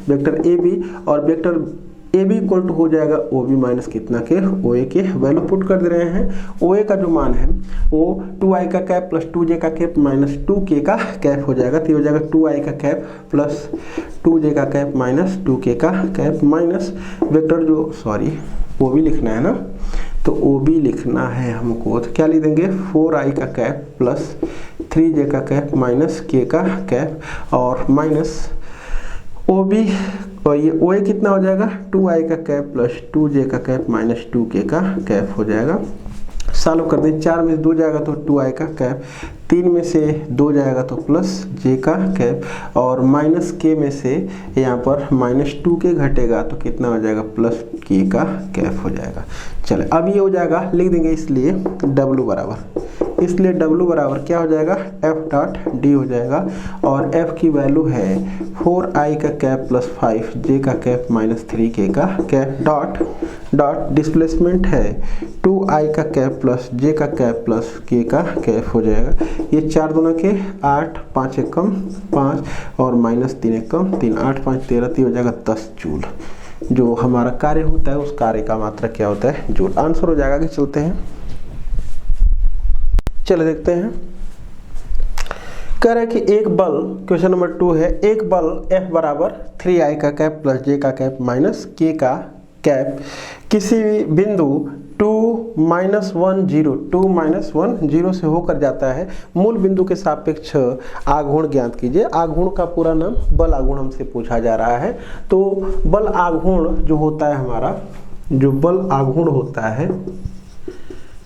vector A B, और vector A B equal to हो जाएगा ओ बी माइनस कितना के, ओ ए के वैल्यू पुट कर दे रहे हैं। ओ ए का जो मान है वो 2i का कैप प्लस 2j का कैप माइनस 2k का कैप हो जाएगा। तो ये हो जाएगा 2i का कैप प्लस 2j का कैप माइनस 2k का कैप, माइनस वेक्टर जो ओ बी लिखना है ना, तो ओ बी लिखना है हमको, तो क्या लिख देंगे 4i का कैप प्लस 3j का कैप माइनस k का कैप, और माइनस ओ बी, और ये ओ ए कितना हो जाएगा 2i का कैप प्लस 2j का कैप माइनस 2k का कैप हो जाएगा। सॉल्व कर दें, 4 में से 2 जाएगा तो 2i का कैप, 3 में से 2 जाएगा तो प्लस j का कैप, और माइनस k में से यहाँ पर माइनस 2k घटेगा तो कितना हो जाएगा, प्लस k का कैप हो जाएगा। चले अब ये हो जाएगा, लिख देंगे इसलिए W बराबर, इसलिए W बराबर क्या हो जाएगा, F डॉट D हो जाएगा, और F की वैल्यू है 4i का कैप प्लस 5j का कैप माइनस 3k का कैप, डॉट डिस्प्लेसमेंट है 2i का कैप प्लस j का कैप प्लस k का कैप हो जाएगा। ये 4 दूना के 8, 5 एक कम 5, और माइनस 3 एक कम 3, 8 5 13, तो हो जाएगा 10 जूल। जो हमारा कार्य होता है उस कार्य का मात्रा क्या होता है, जूल। आंसर हो जाएगा कि चलते हैं, चले देखते हैं। कह रहा है कि एक बल, क्वेश्चन नंबर 2 है, एक बल F बराबर 3i का कैप प्लस j का कैप माइनस k का कैप किसी भी बिंदु 2-1 0 से होकर जाता है, मूल बिंदु के सापेक्ष आघूर्ण ज्ञात कीजिए। आघूर्ण का पूरा नाम बल आघूर्ण हमसे पूछा जा रहा है। तो बल आघूर्ण जो होता है हमारा, जो बल आघूर्ण होता है,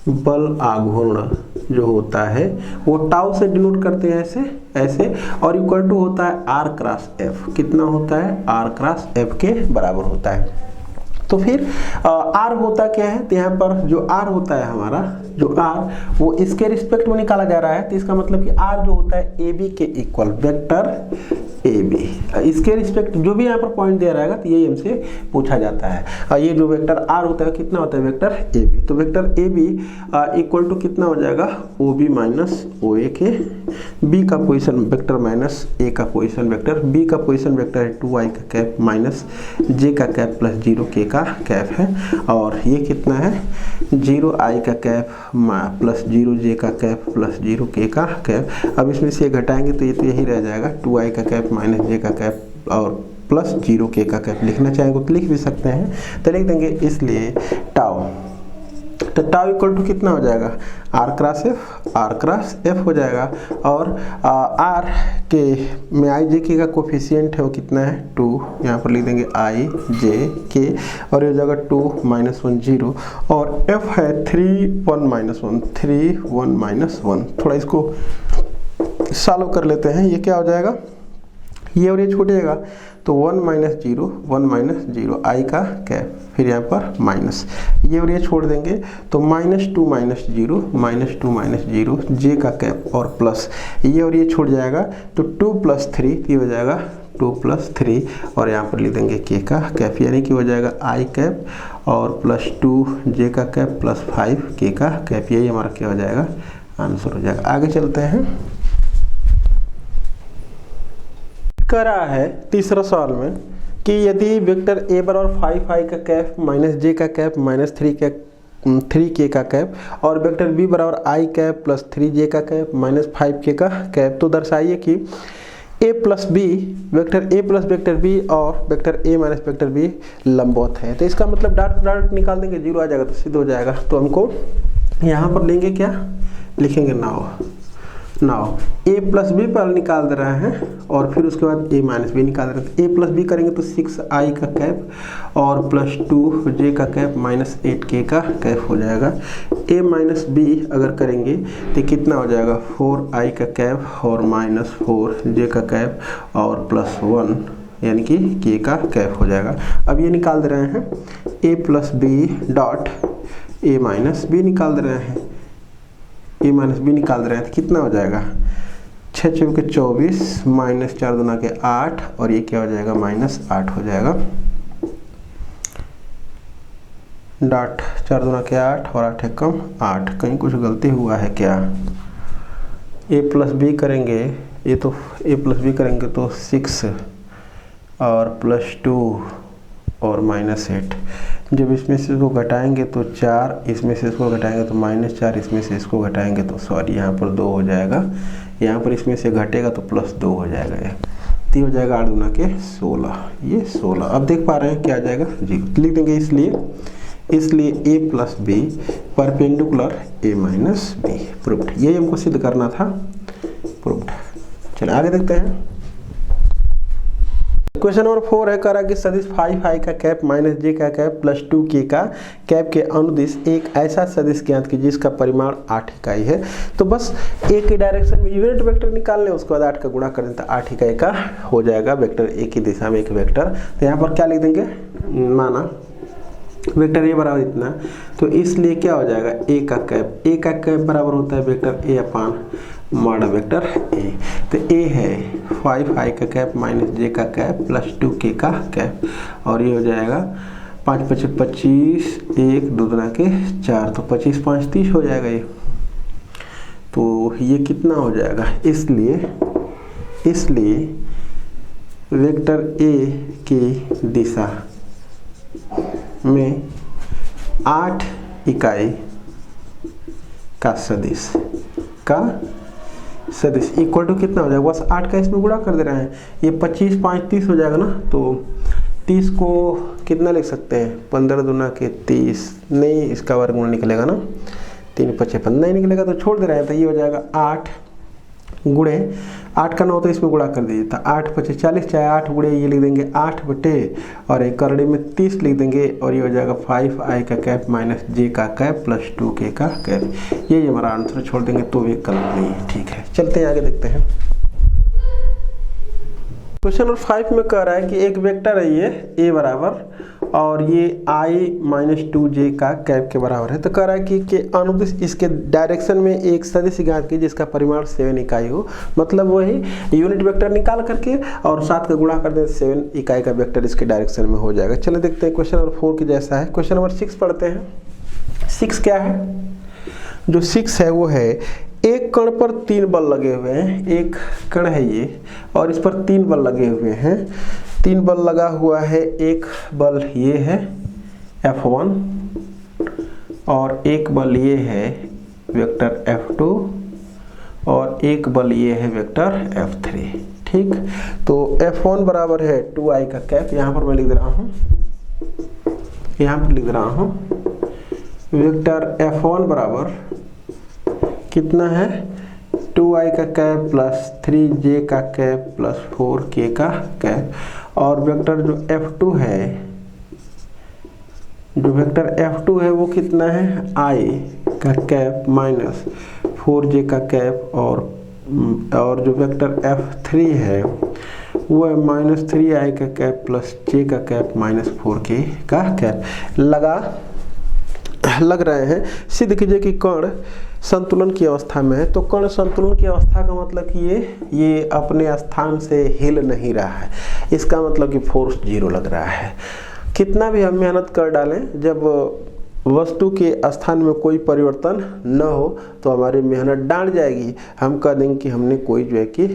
बल आघूर्ण जो होता है वो टाउ से डिनोट करते हैं ऐसे, और इक्वल टू होता है आर क्रॉस एफ। कितना होता है, आर क्रॉस एफ के बराबर होता है। तो फिर आर होता क्या है, तो यहाँ पर जो आर होता है हमारा, जो आर वो इसके रिस्पेक्ट में निकाला जा रहा है। तो इसका मतलब कि आर जो होता है ए बी के इक्वल, वेक्टर ए बी, इसके रिस्पेक्ट जो भी यहाँ पर पॉइंट दिया रहेगा तो यही हमसे पूछा जाता है। ये जो वेक्टर आर होता है कितना होता है, वेक्टर ए बी। तो vector A B equal to कितना हो जाएगा, ओ बी माइनस ओ ए के, बी का पोजीशन वेक्टर माइनस ए का पोजीशन वेक्टर, बी का पोजीशन वेक्टर है 2i का कैप माइनस j का कैप प्लस 0k का कैप है, और ये कितना है 0i का कैप प्लस 0j का कैप प्लस 0k का कैप। अब इसमें से ये घटाएंगे तो ये तो यही रह जाएगा 2i का कैप माइनस j का कैप और प्लस 0k का कैप। लिखना चाहेंगे तो लिख भी सकते हैं, तो लिख देंगे इसलिए टाउ, तो टाउ इक्वल टू कितना हो जाएगा, आर क्रॉस एफ हो जाएगा। और आर के में आई जे के का कोफिशिएंट है वो कितना है 2, यहाँ पर लिख देंगे आई जे के, और ये हो जाएगा 2 -1 0, और एफ है 3 1 -1 थोड़ा इसको सॉल्व कर लेते हैं। ये क्या हो जाएगा, ये और ये छूट जाएगा, तो 1 - 0 आई का कैप, फिर यहाँ पर माइनस, ये और ये छोड़ देंगे तो -2 - 0 जे का कैप और प्लस, ये और ये छूट जाएगा तो 2 + 3, ये हो जाएगा 2 + 3, और यहाँ पर लिख देंगे के का कैप, यानी कि हो जाएगा आई कैप और प्लस 2 जे का कैप प्लस 5 के का कैप। यही हमारा क्या हो जाएगा, आंसर हो जाएगा। आगे चलते हैं। कह रहा है तीसरा सवाल में कि यदि वेक्टर ए बराबर 5i का कैप माइनस j का कैप माइनस 3k का कैप, और वेक्टर बी बराबर i कैप प्लस 3j का कैप माइनस 5k का कैप, तो दर्शाइए कि a plus B, vector a plus vector B और vector a minus vector B लंबवत है। तो इसका मतलब डॉट प्रोडक्ट निकाल देंगे, 0 आ जाएगा तो सिद्ध हो जाएगा। तो हमको यहाँ पर लेंगे क्या, लिखेंगे now, now a plus B पर निकाल दे रहे हैं और फिर उसके बाद a माइनस बी निकाल रहे हैं। तो a प्लस बी करेंगे तो 6i का कैप और प्लस 2j का कैप माइनस 8k का कैप हो जाएगा। a माइनस बी अगर करेंगे तो कितना हो जाएगा, 4i का कैप और माइनस 4j का कैप और प्लस 1 यानी कि k का कैप हो जाएगा। अब ये निकाल दे रहे हैं a plus B dot a minus B निकाल दे रहे हैं, a माइनस बी निकाल दे रहे हैं तो कितना हो जाएगा, 6 चौके 24 माइनस 4 दूना के 8 और ये क्या हो जाएगा, माइनस 8 हो जाएगा। डॉट 4 दूना के 8 और 8 कम 8, कहीं कुछ गलती हुआ है क्या। a प्लस बी करेंगे, ये तो a प्लस बी करेंगे तो 6 और प्लस 2 और माइनस 8, जब इसमें से इसको घटाएंगे तो 4, इसमें से इसको घटाएंगे तो माइनस 4, इसमें से इसको घटाएंगे तो सॉरी यहाँ पर 2 हो जाएगा, यहाँ पर इसमें से घटेगा तो प्लस 2 हो जाएगा। ये तो हो जाएगा 8 दूना के 16, ये 16। अब देख पा रहे हैं क्या आ जाएगा जी, लिख देंगे इसलिए a plus B perpendicular a minus B, proved. यही हमको सिद्ध करना था, प्रूव्ड। चलिए आगे देखते हैं। क्वेश्चन नंबर 4 है, कह रहा है कि सदिश 5i का कैप माइनस j का कैप प्लस 2k का कैप के अनुदिश एक ऐसा सदिश ज्ञात कीजिए जिसका परिमाण 8 इकाई है। तो बस a के डायरेक्शन में यूनिट वेक्टर निकाल लें, उसके बाद 8 का गुणा करें तो 8 इकाई का हो जाएगा वेक्टर a की दिशा में एक वेक्टर। तो यहाँ पर क्या लिख देंगे, माना वेक्टर a बराबर इतना, तो इसलिए क्या हो जाएगा, a का कैप बराबर होता है vector a upon mod vector a। तो a है 5i का कैप माइनस j का कैप प्लस 2k का कैप और ये हो जाएगा 5 × 5 = 25, 1 2 दूना के 4, तो 25 × 5 = 30 हो जाएगा ये। तो ये कितना हो जाएगा, इसलिए वेक्टर a की दिशा में 8 इकाई का सदिश इक्वल टू कितना हो जाएगा, बस 8 का इसमें गुणा कर दे रहे हैं, ये 25 × 5 = 30 हो जाएगा ना। तो 30 को कितना लिख सकते हैं, 15 दूना के 30, नहीं इसका वर्गमूल निकलेगा ना, 3 × 5 = 15 नहीं निकलेगा तो छोड़ दे रहे हैं। तो ये हो जाएगा 8 गुणे 8 का 9 तो इसमें गुणा कर दीजिए, तो 8 × 5 = 40, चाहे 8 गुणे ये लिख देंगे 8 बटे और एक करड़े में 30 लिख देंगे और ये हो जाएगा 5i का कैप माइनस j का कैप प्लस 2k का कैप। ये हमारा आंसर छोड़ देंगे तो ये गलत नहीं है, ठीक है। चलते हैं आगे देखते हैं। क्वेश्चन नंबर 5 में कह रहा है कि एक वेक्टर है ये a बराबर और ये i-2j का कैप के बराबर है। तो कह रहा है कि अनुदिश इसके डायरेक्शन में एक सदिश ज्ञात कीजिए जिसका परिमाण 7 इकाई हो, मतलब वही यूनिट वेक्टर निकाल करके और 7 का गुणा कर दें 7 इकाई का वेक्टर इसके डायरेक्शन में हो जाएगा। चलो देखते हैं, क्वेश्चन नंबर 4 की जैसा है। क्वेश्चन नंबर 6 पढ़ते हैं। 6 क्या है, जो 6 है वो है एक कण पर 3 बल लगे हुए हैं, एक कण है ये और इस पर 3 बल लगे हुए हैं। 3 बल लगा हुआ है, एक बल ये है F1 और एक बल ये है वेक्टर F2 और एक बल ये है वेक्टर F3, ठीक। तो F1 बराबर है 2i का कैप, यहाँ पर मैं लिख दे रहा हूँ, वेक्टर F1 बराबर कितना है, 2i का कैप प्लस 3j का कैप प्लस 4k का कैप और वेक्टर जो F2 है वो कितना है, i का कैप माइनस 4j का कैप और जो वेक्टर F3 है वो है माइनस 3i का कैप प्लस j का कैप माइनस 4k का कैप। लग रहे हैं। सिद्ध कीजिए कि कण संतुलन की अवस्था में है। तो कण संतुलन की अवस्था का मतलब कि ये अपने स्थान से हिल नहीं रहा है, इसका मतलब कि फोर्स 0 लग रहा है। कितना भी हम मेहनत कर डालें, जब वस्तु के स्थान में कोई परिवर्तन न हो तो हमारी मेहनत डांट जाएगी, हम कह देंगे कि हमने कोई जो है कि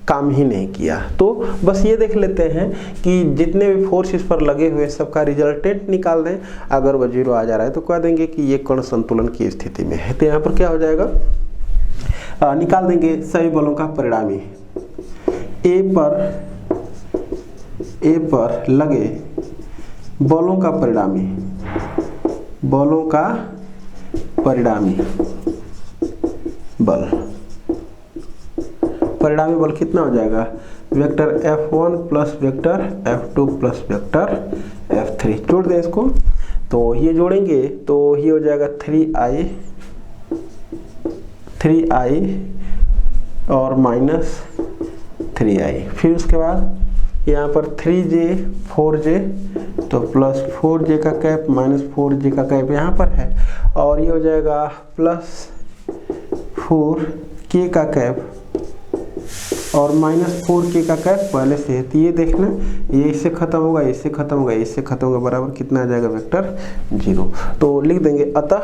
काम ही नहीं किया। तो बस ये देख लेते हैं कि जितने भी फोर्स इस पर लगे हुए सबका रिजल्टेंट निकाल दें, अगर वह 0 आ जा रहा है तो कह देंगे कि ये कण संतुलन की स्थिति में है। तो यहाँ पर क्या हो जाएगा, निकाल देंगे सभी बलों का परिणामी। ए पर लगे बलों का परिणामी बल परिणामी बल कितना हो जाएगा, vector F1 plus vector F2 plus vector F3। जोड़ दें इसको, तो ये जोड़ेंगे तो ये हो जाएगा 3i और माइनस 3i। फिर उसके बाद यहाँ पर 3j 4j, तो प्लस 4j का कैप माइनस 4j का कैप यहाँ पर है, और ये हो जाएगा प्लस 4k का कैप और माइनस 4k का कैप पहले से है। तो ये देखना, ये इससे खत्म होगा, इससे खत्म होगा, इससे खत्म होगा, बराबर कितना आ जाएगा, वेक्टर 0। तो लिख देंगे अतः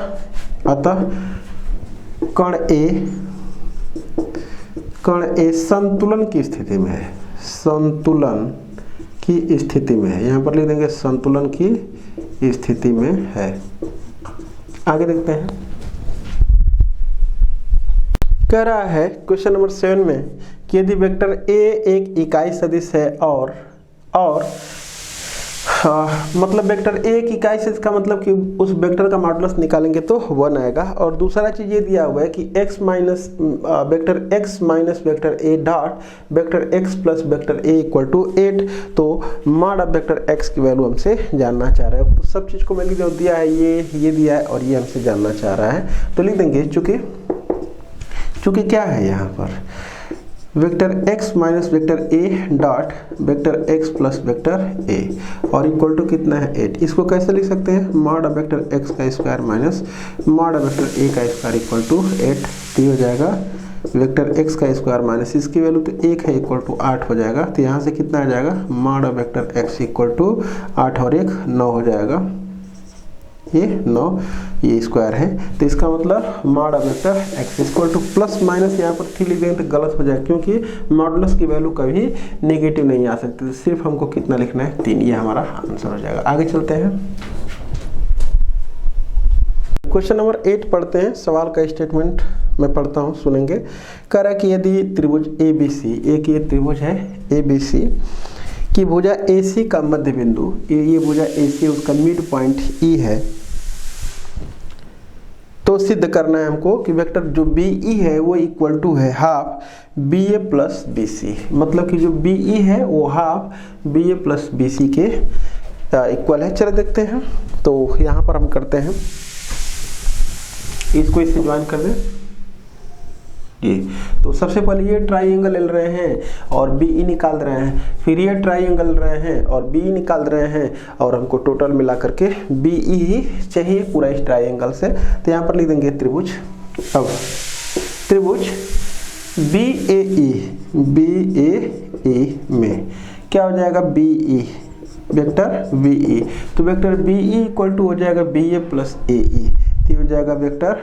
कण ए संतुलन की स्थिति में है, संतुलन की स्थिति में है। यहाँ पर लिख देंगे संतुलन की स्थिति में है। आगे देखते हैं, कह रहा है क्वेश्चन नंबर 7 में कि यदि वेक्टर ए एक इकाई सदिश है और मतलब वेक्टर ए एक इकाई सदिश का मतलब कि उस वेक्टर का मॉडुलस निकालेंगे तो 1 आएगा। और दूसरा चीज ये दिया हुआ है कि vector x minus vector A dot vector x plus vector A equal to 8। तो मॉड ऑफ वेक्टर x की वैल्यू हमसे जानना चाह रहा है। तो सब चीज को मैं लिख दिया है, ये दिया है और ये हमसे जानना चाह रहा है। तो लिख देंगे चूंकि क्या है यहाँ पर vector x minus vector a dot vector x plus vector a और इक्वल टू कितना है 8। इसको कैसे लिख सकते हैं, मॉड ऑफ वेक्टर x का square minus mod of vector a का स्क्वायर इक्वल टू 8। तो हो जाएगा वेक्टर x का स्क्वायर माइनस इसकी वैल्यू तो 1 है इक्वल टू 8 हो जाएगा। तो यहाँ से कितना आ जाएगा, mod of vector x equal to 8 और 1 9 हो जाएगा, ये 9 ये स्क्वायर है। तो इसका मतलब mod of vector x equal to plus minus यहाँ पर 3 लिख देंगे तो गलत हो जाएगा, क्योंकि मॉडुलस की वैल्यू कभी नेगेटिव नहीं आ सकती। तो सिर्फ हमको कितना लिखना है, 3, ये हमारा आंसर हो जाएगा। आगे चलते हैं, क्वेश्चन नंबर 8 पढ़ते हैं। सवाल का स्टेटमेंट मैं पढ़ता हूँ, सुनेंगे। कह रहा है कि यदि त्रिभुज ABC, एक ये त्रिभुज है ABC की भुजा AC का मध्य बिंदु, ये भुजा AC उसका मिड पॉइंट E है, तो सिद्ध करना है हमको कि वेक्टर जो BE है वो इक्वल टू है हाफ BA प्लस BC। मतलब कि जो BE है वो हाफ BA प्लस BC के इक्वल है। चलो देखते हैं। तो यहाँ पर हम करते हैं, इसको इससे ज्वाइन कर दें ये। तो सबसे पहले ये ट्राइंगल ले रहे हैं और BE निकाल रहे हैं, फिर ये ट्राइंगल ले रहे हैं और BE निकाल रहे हैं, और हमको टोटल मिला करके BE ही चाहिए पूरा इस ट्राइंगल से। तो यहाँ पर लिख देंगे त्रिभुज। अब त्रिभुज BAE में क्या हो जाएगा, BE वेक्टर BE। तो वेक्टर BE इक्वल टू हो जाएगा BA प्लस AE। हो जाएगा वेक्टर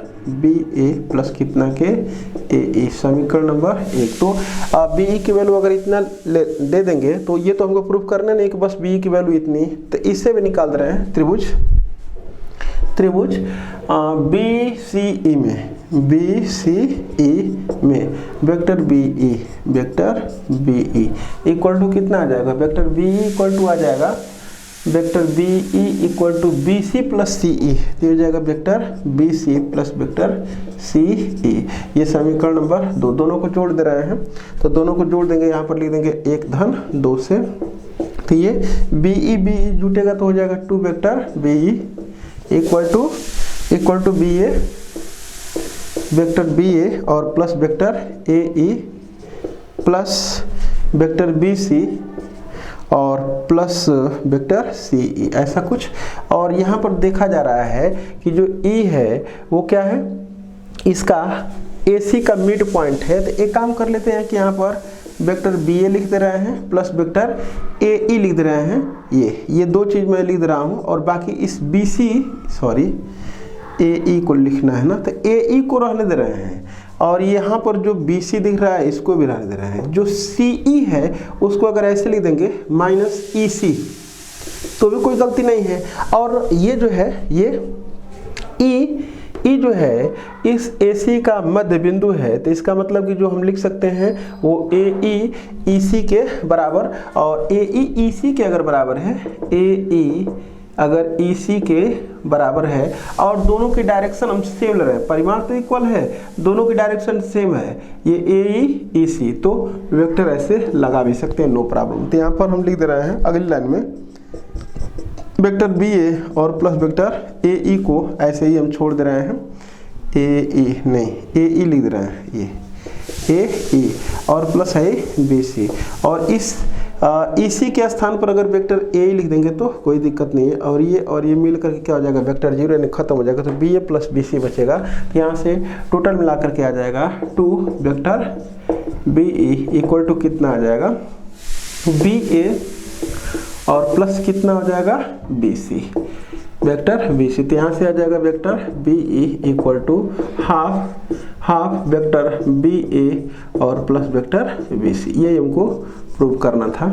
BA प्लस कितना के AE, समीकरण नंबर 1। तो BE की वैल्यू अगर इतना दे देंगे तो ये तो हमको प्रूफ करना नहीं कि बस BE की वैल्यू इतनी, तो इससे भी निकाल रहे हैं त्रिभुज BCE में वेक्टर BE इक्वल टू कितना आ जाएगा, वेक्टर BE इक्वल टू आ जाएगा vector BE equal to BC plus CE। तो हो जाएगा vector BC plus vector CE। ये समीकरण नंबर 2, दोनों को जोड़ दे रहे हैं। तो दोनों को जोड़ देंगे, यहाँ पर लिख देंगे 1 धन 2 से। तो ये BE जुटेगा तो हो जाएगा 2 vector BE equal to BA vector BA और plus vector AE plus vector BC और प्लस वेक्टर CE, ऐसा कुछ। और यहाँ पर देखा जा रहा है कि जो E है वो क्या है, इसका AC का मिड पॉइंट है। तो एक काम कर लेते हैं कि यहाँ पर वेक्टर BA लिख दे रहे हैं प्लस वेक्टर AE लिख दे रहे हैं। ये दो चीज़ मैं लिख दे रहा हूँ, और बाकी इस AE को लिखना है ना, तो AE को रहने दे रहे हैं, और यहाँ पर जो BC दिख रहा है इसको भी रहने दे रहे हैं। जो CE है उसको अगर ऐसे लिख देंगे माइनस EC तो भी कोई गलती नहीं है। और ये जो है ये E जो है इस AC का मध्य बिंदु है, तो इसका मतलब कि जो हम लिख सकते हैं वो AE EC के बराबर, और AE EC के अगर बराबर है AE अगर EC के बराबर है और दोनों की डायरेक्शन हम सेम ले रहे हैं, परिमाण तो इक्वल है, दोनों की डायरेक्शन सेम है, ये AE EC, तो वेक्टर ऐसे लगा भी सकते हैं, नो प्रॉब्लम। तो यहाँ पर हम लिख दे रहे हैं अगली लाइन में वेक्टर BA और प्लस वेक्टर AE को ऐसे ही हम छोड़ दे रहे हैं, AE नहीं AE लिख दे रहे हैं, ये AE और प्लस है BC, और इस EC के स्थान पर अगर वेक्टर AE लिख देंगे तो कोई दिक्कत नहीं है, और ये मिल करके क्या हो जाएगा, वेक्टर 0 यानी खत्म हो जाएगा, तो BA प्लस BC बचेगा। तो यहाँ से टोटल मिला करके आ जाएगा 2 वेक्टर BE इक्वल टू कितना आ जाएगा, BA और प्लस कितना हो जाएगा, BC, वेक्टर BC। तो यहाँ से आ जाएगा vector BE equal to half vector BA और प्लस वेक्टर BC, ये हमको प्रूव करना था।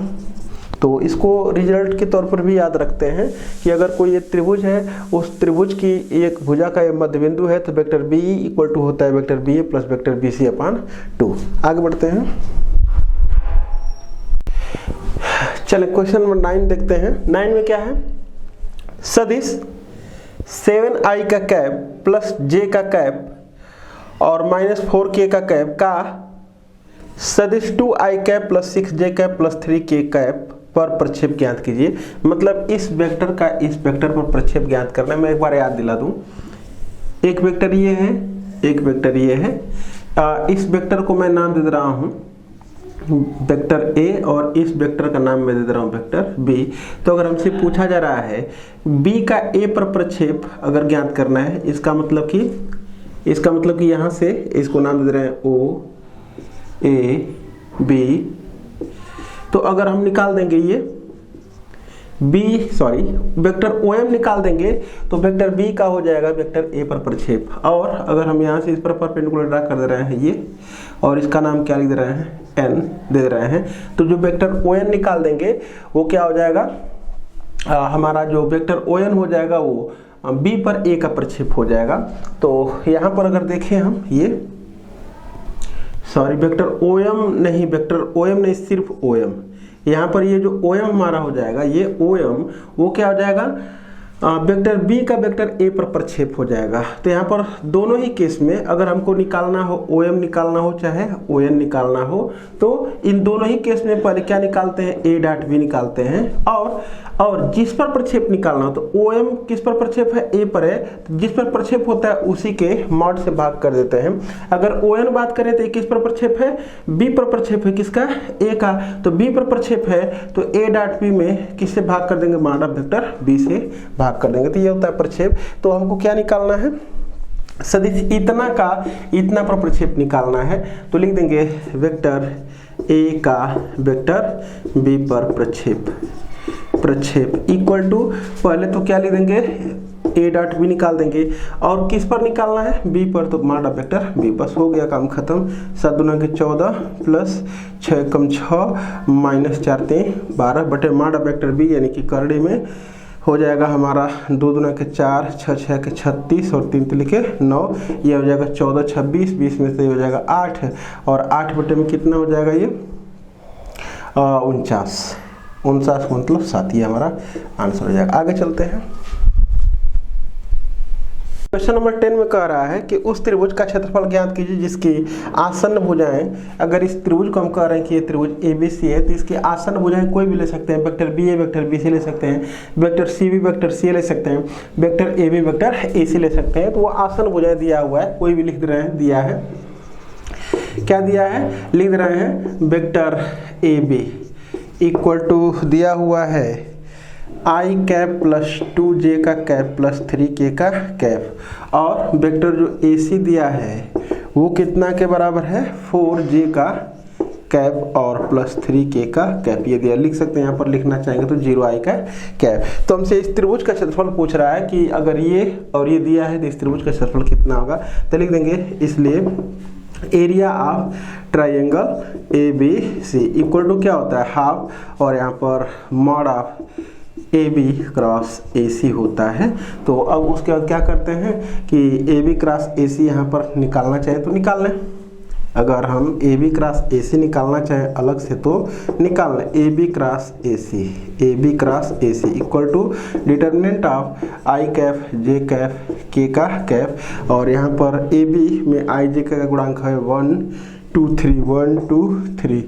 तो इसको रिजल्ट के तौर पर भी याद रखते हैं कि अगर कोई ये त्रिभुज है, उस त्रिभुज की एक भुजा का ये मध्य बिंदु है, तो वेक्टर BE इक्वल टू होता है vector BA plus vector BC upon 2। आगे बढ़ते हैं, चलिए क्वेश्चन नंबर 9 देखते हैं। 9 में क्या है, सदिश 7i का कैप प्लस j का कैप और -4k का कैप का सदिश 2i cap plus 6j cap plus 3k cap पर प्रक्षेप ज्ञात कीजिए। मतलब इस वेक्टर का इस वेक्टर पर प्रक्षेप ज्ञात करना है। मैं एक बार याद दिला दूं, एक वेक्टर ये है, एक वेक्टर ये है, इस वेक्टर को मैं नाम दे दे रहा हूं वेक्टर A और इस वेक्टर का नाम मैं दे दे रहा हूँ वेक्टर B। तो अगर हमसे पूछा जा रहा है B का A पर प्रक्षेप अगर ज्ञात करना है, इसका मतलब कि यहाँ से इसको नाम दे रहे हैं O A B। तो अगर हम निकाल देंगे ये वेक्टर OM निकाल देंगे तो वेक्टर B का हो जाएगा वेक्टर A पर प्रक्षेप। और अगर हम यहाँ से इस पर परपेंडिकुलर ड्रा कर दे रहे हैं ये, और इसका नाम क्या लिख दे रहे हैं, N दे रहे हैं, तो जो वेक्टर ON निकाल देंगे वो क्या हो जाएगा, हमारा जो वेक्टर ON हो जाएगा वो B पर A का प्रक्षेप हो जाएगा। तो यहाँ पर अगर देखें हम ये वेक्टर OM नहीं सिर्फ OM, यहाँ पर ये जो OM हमारा हो जाएगा, ये OM वो क्या हो जाएगा, वेक्टर B का वेक्टर A पर प्रक्षेप हो जाएगा। तो यहाँ पर दोनों ही केस में अगर हमको निकालना हो, OM निकालना हो चाहे ON निकालना हो, तो इन दोनों ही केस में पहले क्या निकालते हैं, A डॉट B निकालते हैं, और जिस पर प्रक्षेप निकालना हो, तो OM किस पर प्रक्षेप है, A पर है, तो जिस पर प्रक्षेप होता है उसी के मॉड से भाग कर देते हैं। अगर ON बात करें तो किस पर प्रक्षेप है, B पर प्रक्षेप है, किसका, A का, तो B पर प्रक्षेप है तो A डॉट B में किससे भाग कर देंगे, मॉड ऑफ वेक्टर B से भाग कर देंगे। तो ये होता है प्रक्षेप। तो हमको क्या निकालना है, सदिश इतना का इतना पर प्रक्षेप निकालना है, तो लिख देंगे वेक्टर A का वेक्टर B पर प्रक्षेप इक्वल टू, पहले तो क्या लिख देंगे, A डॉट B निकाल देंगे, और किस पर निकालना है, B पर, तो मॉड ऑफ वेक्टर B। बस हो गया काम खत्म। 7 दूना के 14 प्लस 6 कम 6 माइनस 4 3 12 बटे मॉड ऑफ वेक्टर B यानी कि करड़ी में हो जाएगा हमारा 2 दूना के 4 6 6 के 36 और 3 लिखे 9, ये हो जाएगा 14 26 20 में से हो जाएगा 8, और 8 बटे में कितना हो जाएगा ये 49 मतलब 7, ये हमारा आंसर हो जाएगा। आगे चलते हैं, क्वेश्चन नंबर 10 में कह रहा है कि उस त्रिभुज का क्षेत्रफल ज्ञात कीजिए जिसकी आसन्न भुजाएं, अगर इस त्रिभुज को हम कह रहे हैं कि ये त्रिभुज ABC है, तो इसकी आसन्न भुजाएं कोई भी ले सकते हैं, वेक्टर BA वेक्टर BC ले सकते हैं, वेक्टर CB वेक्टर CA ले सकते हैं, वेक्टर AB वेक्टर AC ले सकते हैं। तो वो आसन्न भुजाएं दिया हुआ है, कोई भी लिख दे रहे हैं, दिया है, क्या दिया है, लिख रहे हैं वेक्टर AB इक्वल टू दिया हुआ है I कैप प्लस 2j का कैप प्लस 3k का कैप, और वेक्टर जो AC दिया है वो कितना के बराबर है, 4j का कैप और प्लस 3k का कैप। ये दिया, लिख सकते हैं, यहाँ पर लिखना चाहेंगे तो 0i का कैप। तो हमसे इस त्रिभुज का क्षेत्रफल पूछ रहा है कि अगर ये और ये दिया है तो इस त्रिभुज का क्षेत्रफल कितना होगा। तो लिख देंगे, इसलिए area of triangle ABC equal to क्या होता है, हाफ, और यहाँ पर mod of AB cross AC होता है। तो अब उसके बाद क्या करते हैं कि AB क्रॉस AC यहाँ पर निकालना चाहे तो निकाल लें। अगर हम ए बी क्रॉस ए सी निकालना चाहें अलग से तो निकालना A B cross A C equal to determinant of I cap J cap K का कैफ, और यहाँ पर ए बी में आई जे का गुणांक है 1 2 3 1 2 3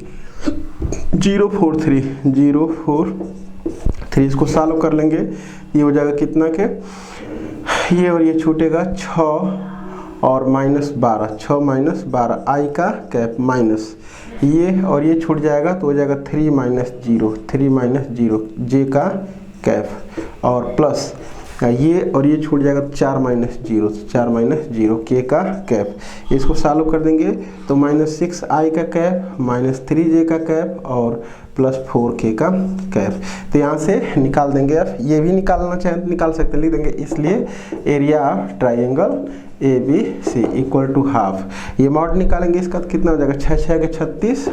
0 4 3 0 4 3। इसको सॉल्व कर लेंगे, ये हो जाएगा कितना के, ये और ये छूटेगा 6 और -12, 6 -12 आई का कैप माइनस ये और ये छूट जाएगा तो हो जाएगा 3 -0 जे का कैप और प्लस ये और ये छूट जाएगा 4 -0 के का कैप। इसको सॉल्व कर देंगे तो -6 आई का कैप -3 जे का कैप और +4 के का कैप। तो यहाँ से निकाल देंगे। अब ये भी निकालना चाहें तो निकाल सकते हैं, लिख देंगे इसलिए area of triangle A B C equal to half. ये मॉड निकालेंगे इसका तो कितना हो जाएगा 6 6 के 36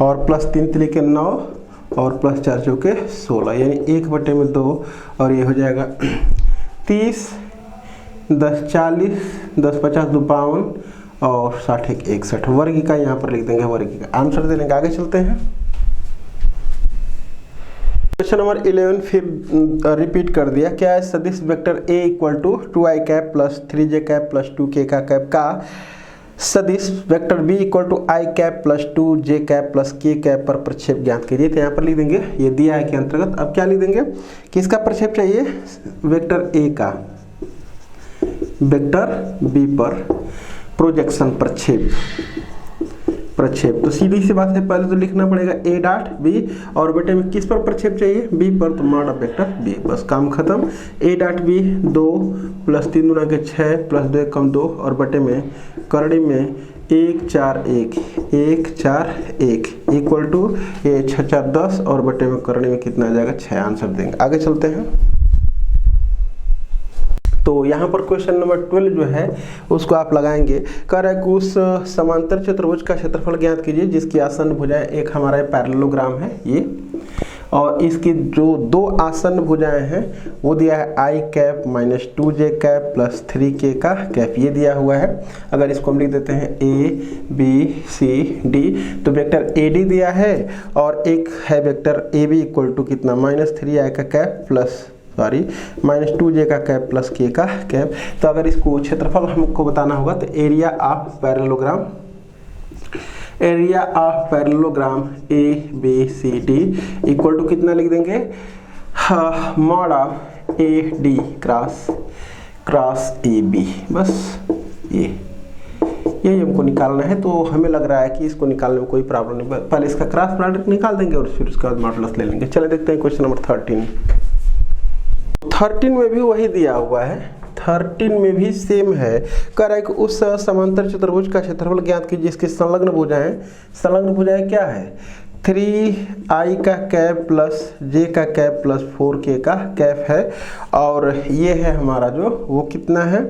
और +3 3 के 9 और +4 4 के 16, यानी 1/2 और ये हो जाएगा 30 10 40 10 50 52 और 60 1 61 वर्ग का यहाँ पर लिख देंगे, वर्ग का आंसर दे लेंगे। आगे चलते हैं क्वेश्चन नंबर 11 फिर रिपीट कर दिया। क्या है सदिश vector a equal to 2i cap plus 3j cap plus 2k का कैप का सदिश vector b equal to i cap plus 2j cap plus k cap पर प्रक्षेप ज्ञात कीजिए। तो यहाँ पर लिख देंगे ये दिया है के अंतर्गत। अब क्या लिख देंगे, किसका प्रक्षेप चाहिए, वेक्टर a का वेक्टर b पर प्रोजेक्शन प्रक्षेप तो सीधी सी बात है, पहले तो लिखना पड़ेगा a डॉट b और बेटे में किस पर प्रक्षेप चाहिए, b पर, तो मॉड ऑफ वेक्टर b, बस काम खत्म। a डॉट b 2 + 3 × 6 + 2 = 2 और बटे में करड़ी में 1 4 1 इक्वल टू ये 6 4 10 और बटे में करड़ी में कितना आ जाएगा 6। आंसर देंगे। आगे चलते हैं। तो यहाँ पर क्वेश्चन नंबर 12 जो है उसको आप लगाएंगे। कह रहा है कि उस समांतर चतुर्भुज का क्षेत्रफल ज्ञात कीजिए जिसकी आसन्न भुजाएं, एक हमारा पैरेललोग्राम है ये, और इसकी जो दो आसन्न भुजाएं हैं वो दिया है i cap -2j cap plus 3k का कैप, ये दिया हुआ है। अगर इसको हम लिख देते हैं a b c d, तो वेक्टर ad दिया है और एक है वेक्टर ab इक्वल टू कितना -3i का कैप प्लस -2j का कैप प्लस k का कैप। तो अगर इसको क्षेत्रफल हमको बताना होगा तो area of parallelogram A B C D equal to कितना लिख देंगे, mod of A D cross A B. बस यही हमको निकालना है। तो हमें लग रहा है कि इसको निकालने में कोई प्रॉब्लम नहीं, पहले इसका क्रॉस प्रोडक्ट निकाल देंगे और फिर उसके बाद मॉडुलस ले लेंगे। चले देखते हैं क्वेश्चन नंबर 13 में भी वही दिया हुआ है, 13 में भी सेम है। कह रहा है कि उस समांतर चतुर्भुज का क्षेत्रफल ज्ञात कीजिए जिसकी संलग्न भुजाएं क्या है, 3i का कैप प्लस j का कैप प्लस 4k का कैप है, और ये है हमारा जो वो कितना है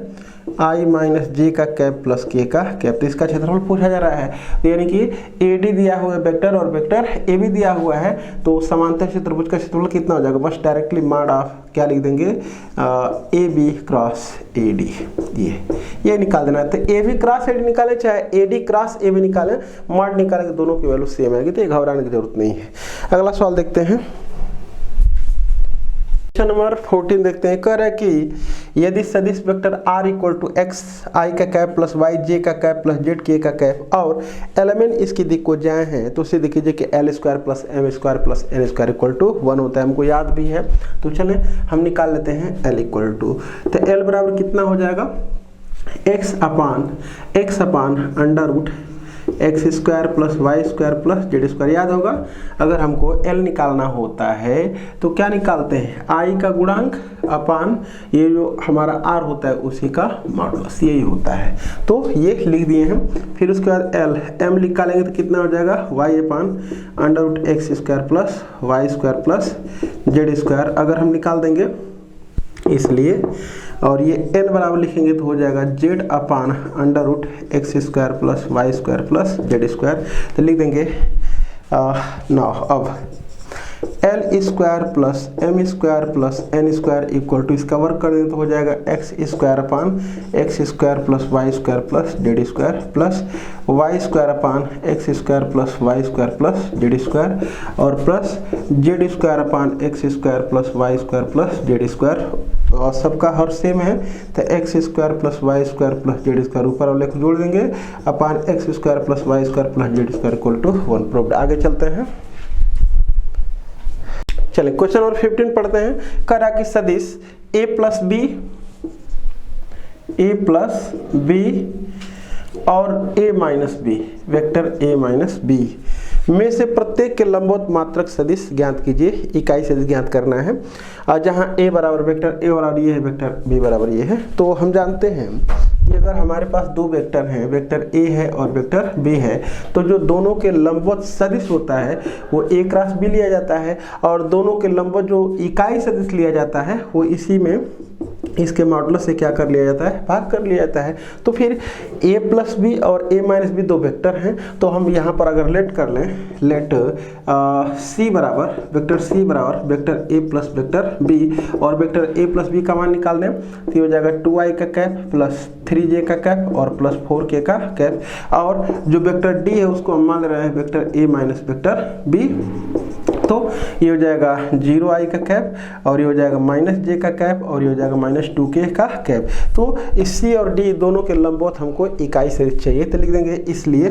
i - j का कैप प्लस k का कैप। तो इसका क्षेत्रफल पूछा जा रहा है, तो यानी कि AD दिया हुआ है वेक्टर और वेक्टर AB दिया हुआ है, तो समांतर चतुर्भुज का क्षेत्रफल कितना हो जाएगा, बस डायरेक्टली मॉड ऑफ क्या लिख देंगे AB क्रॉस AD, ये निकाल देना है। तो AB क्रॉस AD निकाले चाहे AD क्रॉस AB निकाले, मॉड निकालेंगे दोनों की वैल्यू सेम आएगी, तो ये घबराने की जरूरत नहीं है। अगला सवाल देखते हैं, क्वेश्चन नंबर 14 देखते हैं। कह रहा है कि यदि सदिश vector r equal to x i का कैप प्लस y j का कैप प्लस z k का कैप और एलिमेंट इसकी दिक्कोजाएं हैं, तो उसे देखिए कि l² plus m² plus n² equal to 1 होता है, हमको याद भी है। तो चलें हम निकाल लेते हैं l इक्वल टू, तो l बराबर कितना हो जाएगा, x upon under root x² plus y² plus z²। याद होगा अगर हमको l निकालना होता है तो क्या निकालते हैं, i का गुणांक अपान ये जो हमारा r होता है उसी का मॉडुलस, यही होता है। तो ये लिख दिए हम। फिर उसके बाद m निकालेंगे तो कितना हो जाएगा, y upon under root x² plus y² plus z²। अगर हम निकाल देंगे इसलिए, और ये n बराबर लिखेंगे तो हो जाएगा z upon under root x² plus y² plus z²। तो लिख देंगे 9। अब L square plus M square plus N square equal to, इसका वर्क कर दें तो हो जाएगा X square upon X square plus Y square plus Z square plus Y square upon X square plus Y square plus Z square और plus Z square upon X square plus Y square plus Z square, और सबका हर same है तो X square plus Y square plus Z square ऊपर वाले को जोड़ देंगे upon X square plus Y square plus Z square equal to 1 proved. आगे चलते हैं, चलिए क्वेश्चन नंबर 15 पढ़ते हैं। करा कि सदिश a प्लस बी और a minus B, vector a minus B में से प्रत्येक के लंबवत मात्रक सदिश ज्ञात कीजिए। इकाई सदिश ज्ञात करना है, और जहां a बराबर वेक्टर a बराबर ये है, वेक्टर b बराबर ये है। तो हम जानते हैं कि अगर हमारे पास दो वेक्टर हैं, वेक्टर a है और वेक्टर b है, तो जो दोनों के लंबवत सदिश होता है वो a क्रॉस b लिया जाता है, और दोनों के लंबवत जो इकाई सदिश लिया जाता है वो इसी में इसके मॉडुलस से क्या कर लिया जाता है, भाग कर लिया जाता है। तो फिर a प्लस बी और a माइनस बी दो वेक्टर हैं, तो हम यहाँ पर अगर लेट कर लें, लेट c बराबर vector a plus vector b, और वेक्टर a प्लस बी का मान निकाल दें तो हो जाएगा 2i का कैप प्लस 3j का कैप और प्लस 4k का कैप, और जो वेक्टर d है उसको हम मान रहे हैं vector a minus vector b, तो ये हो जाएगा 0i का कैप और ये हो जाएगा -j का कैप और ये हो जाएगा -2k का कैप। तो इस c और d दोनों के लंबवत हमको इकाई सदिश चाहिए, तो लिख देंगे इसलिए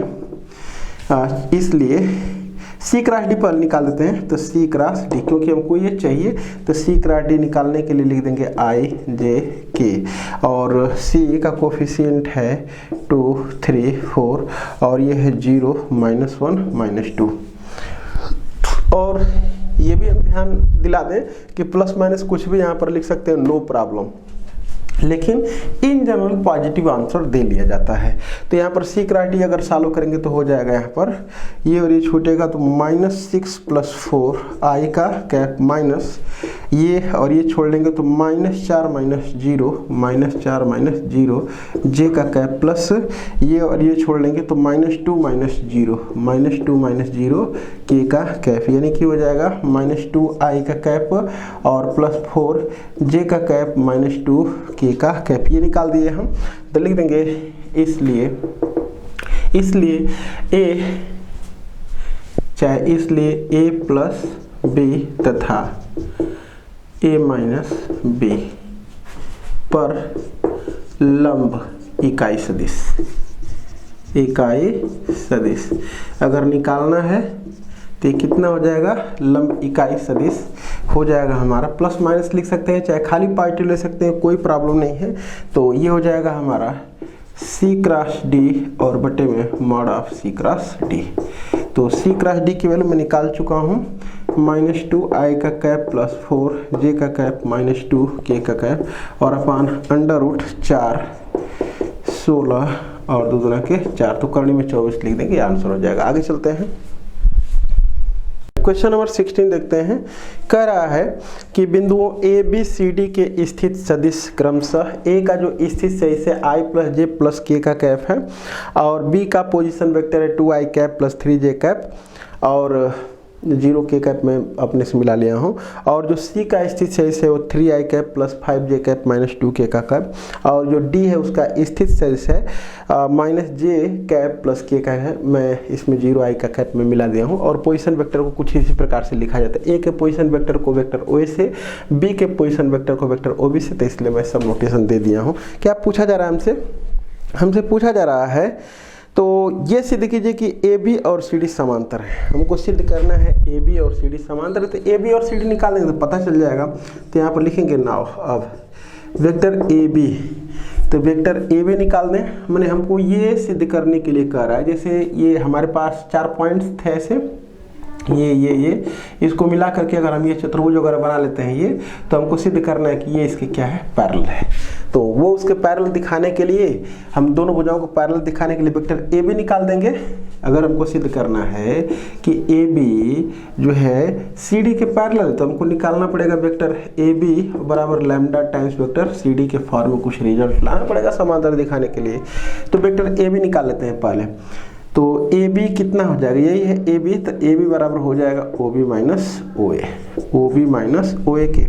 c क्रॉस d पर निकाल देते हैं, तो c क्रॉस d क्योंकि हमको ये चाहिए तो c क्रॉस d निकालने के लिए लिख देंगे i j k, और c का कोफिशिएंट है 2 3 4 और ये है 0 -1 -2। और ये भी हम ध्यान दिला दें कि प्लस माइनस कुछ भी यहाँ पर लिख सकते हैं, नो प्रॉब्लम, लेकिन इन जनरल पॉजिटिव आंसर दे लिया जाता है। तो यहाँ पर सी क्रॉस अगर सॉल्व करेंगे तो हो जाएगा यहाँ पर ये और ये छूटेगा तो -6 + 4 i का कैप माइनस ये और ये छोड़ लेंगे तो -4 -0 j का कैप प्लस ये और ये छोड़ लेंगे तो -2 -0 k का कैप, यानी कि हो जाएगा -2i का कैप और प्लस 4 j का कैप -2 k का कैप, ये निकाल दिए हम। तो लिख देंगे इसलिए a प्लस b तथा a माइनस b पर लंब इकाई सदिश अगर निकालना है तो कितना हो जाएगा, लंब इकाई सदिश हो जाएगा हमारा, प्लस माइनस लिख सकते हैं चाहे खाली पॉजिटिव ले सकते हैं, कोई प्रॉब्लम नहीं है। तो ये हो जाएगा हमारा c क्रॉस d और बटे में mod of c cross d। तो c क्रॉस d की वैल्यू मैं निकाल चुका हूँ, -2i का कैप प्लस 4 j का कैप -2k का कैप और अपान √4 16 और 2 गुना के 4, तो करनी में 24 लिख देंगे, आंसर हो जाएगा। आगे चलते हैं, क्वेश्चन नंबर 16 देखते हैं। कह रहा है कि बिंदुओं a b c d के स्थित सदिश क्रमशः a का जो स्थित सदिश है i + j + k का कैप है, और b का पोजीशन वेक्टर है 2i कैप + 3j कैप और 0k कैप में अपने से मिला लिया हूँ, और जो c का स्थित सदिश है वो 3i cap + 5j cap -2k का कैप, और जो d है उसका स्थित सदिश है -j कैप + k का है, मैं इसमें 0i का कैप में मिला दिया हूँ। और पोजीशन वेक्टर को कुछ इसी प्रकार से लिखा जाता है, a के पोजीशन वेक्टर को वेक्टर o से, b के पोजीशन वेक्टर को वेक्टर ob से, तो इसलिए मैं सब नोटेशन दे दिया हूँ। क्या पूछा जा रहा है हमसे पूछा जा रहा है, तो ये सिद्ध कीजिए कि AB और CD समांतर है। हमको सिद्ध करना है AB और CD समांतर है, तो AB और CD निकालेंगे तो पता चल जाएगा। तो यहाँ पर लिखेंगे नाउ अब वेक्टर AB, तो वेक्टर AB निकाल दें, मैंने हमको ये सिद्ध करने के लिए कह रहा है, जैसे ये हमारे पास 4 पॉइंट्स थे ऐसे, ये इसको मिला करके अगर हम ये चतुर्भुज वगैरह बना लेते हैं ये, तो हमको सिद्ध करना है कि ये इसके क्या है, पैरेलल है। तो वो उसके पैरेलल दिखाने के लिए हम दोनों भुजाओं को पैरेलल दिखाने के लिए वेक्टर ए बी निकाल देंगे। अगर हमको सिद्ध करना है कि ए बी जो है सी डी के पैरेलल, तो हमको निकालना पड़ेगा वेक्टर ए बी बराबर lambda times vector C D के फॉर्म में कुछ रिजल्ट लाना पड़ेगा समांतर दिखाने के लिए। तो वेक्टर ए बी निकाल लेते हैं पहले। तो ए बी कितना हो जाएगा, यही है ए बी, तो ए बी बराबर हो जाएगा ओ बी माइनस ओ ए, ओ बी माइनस ओ ए के,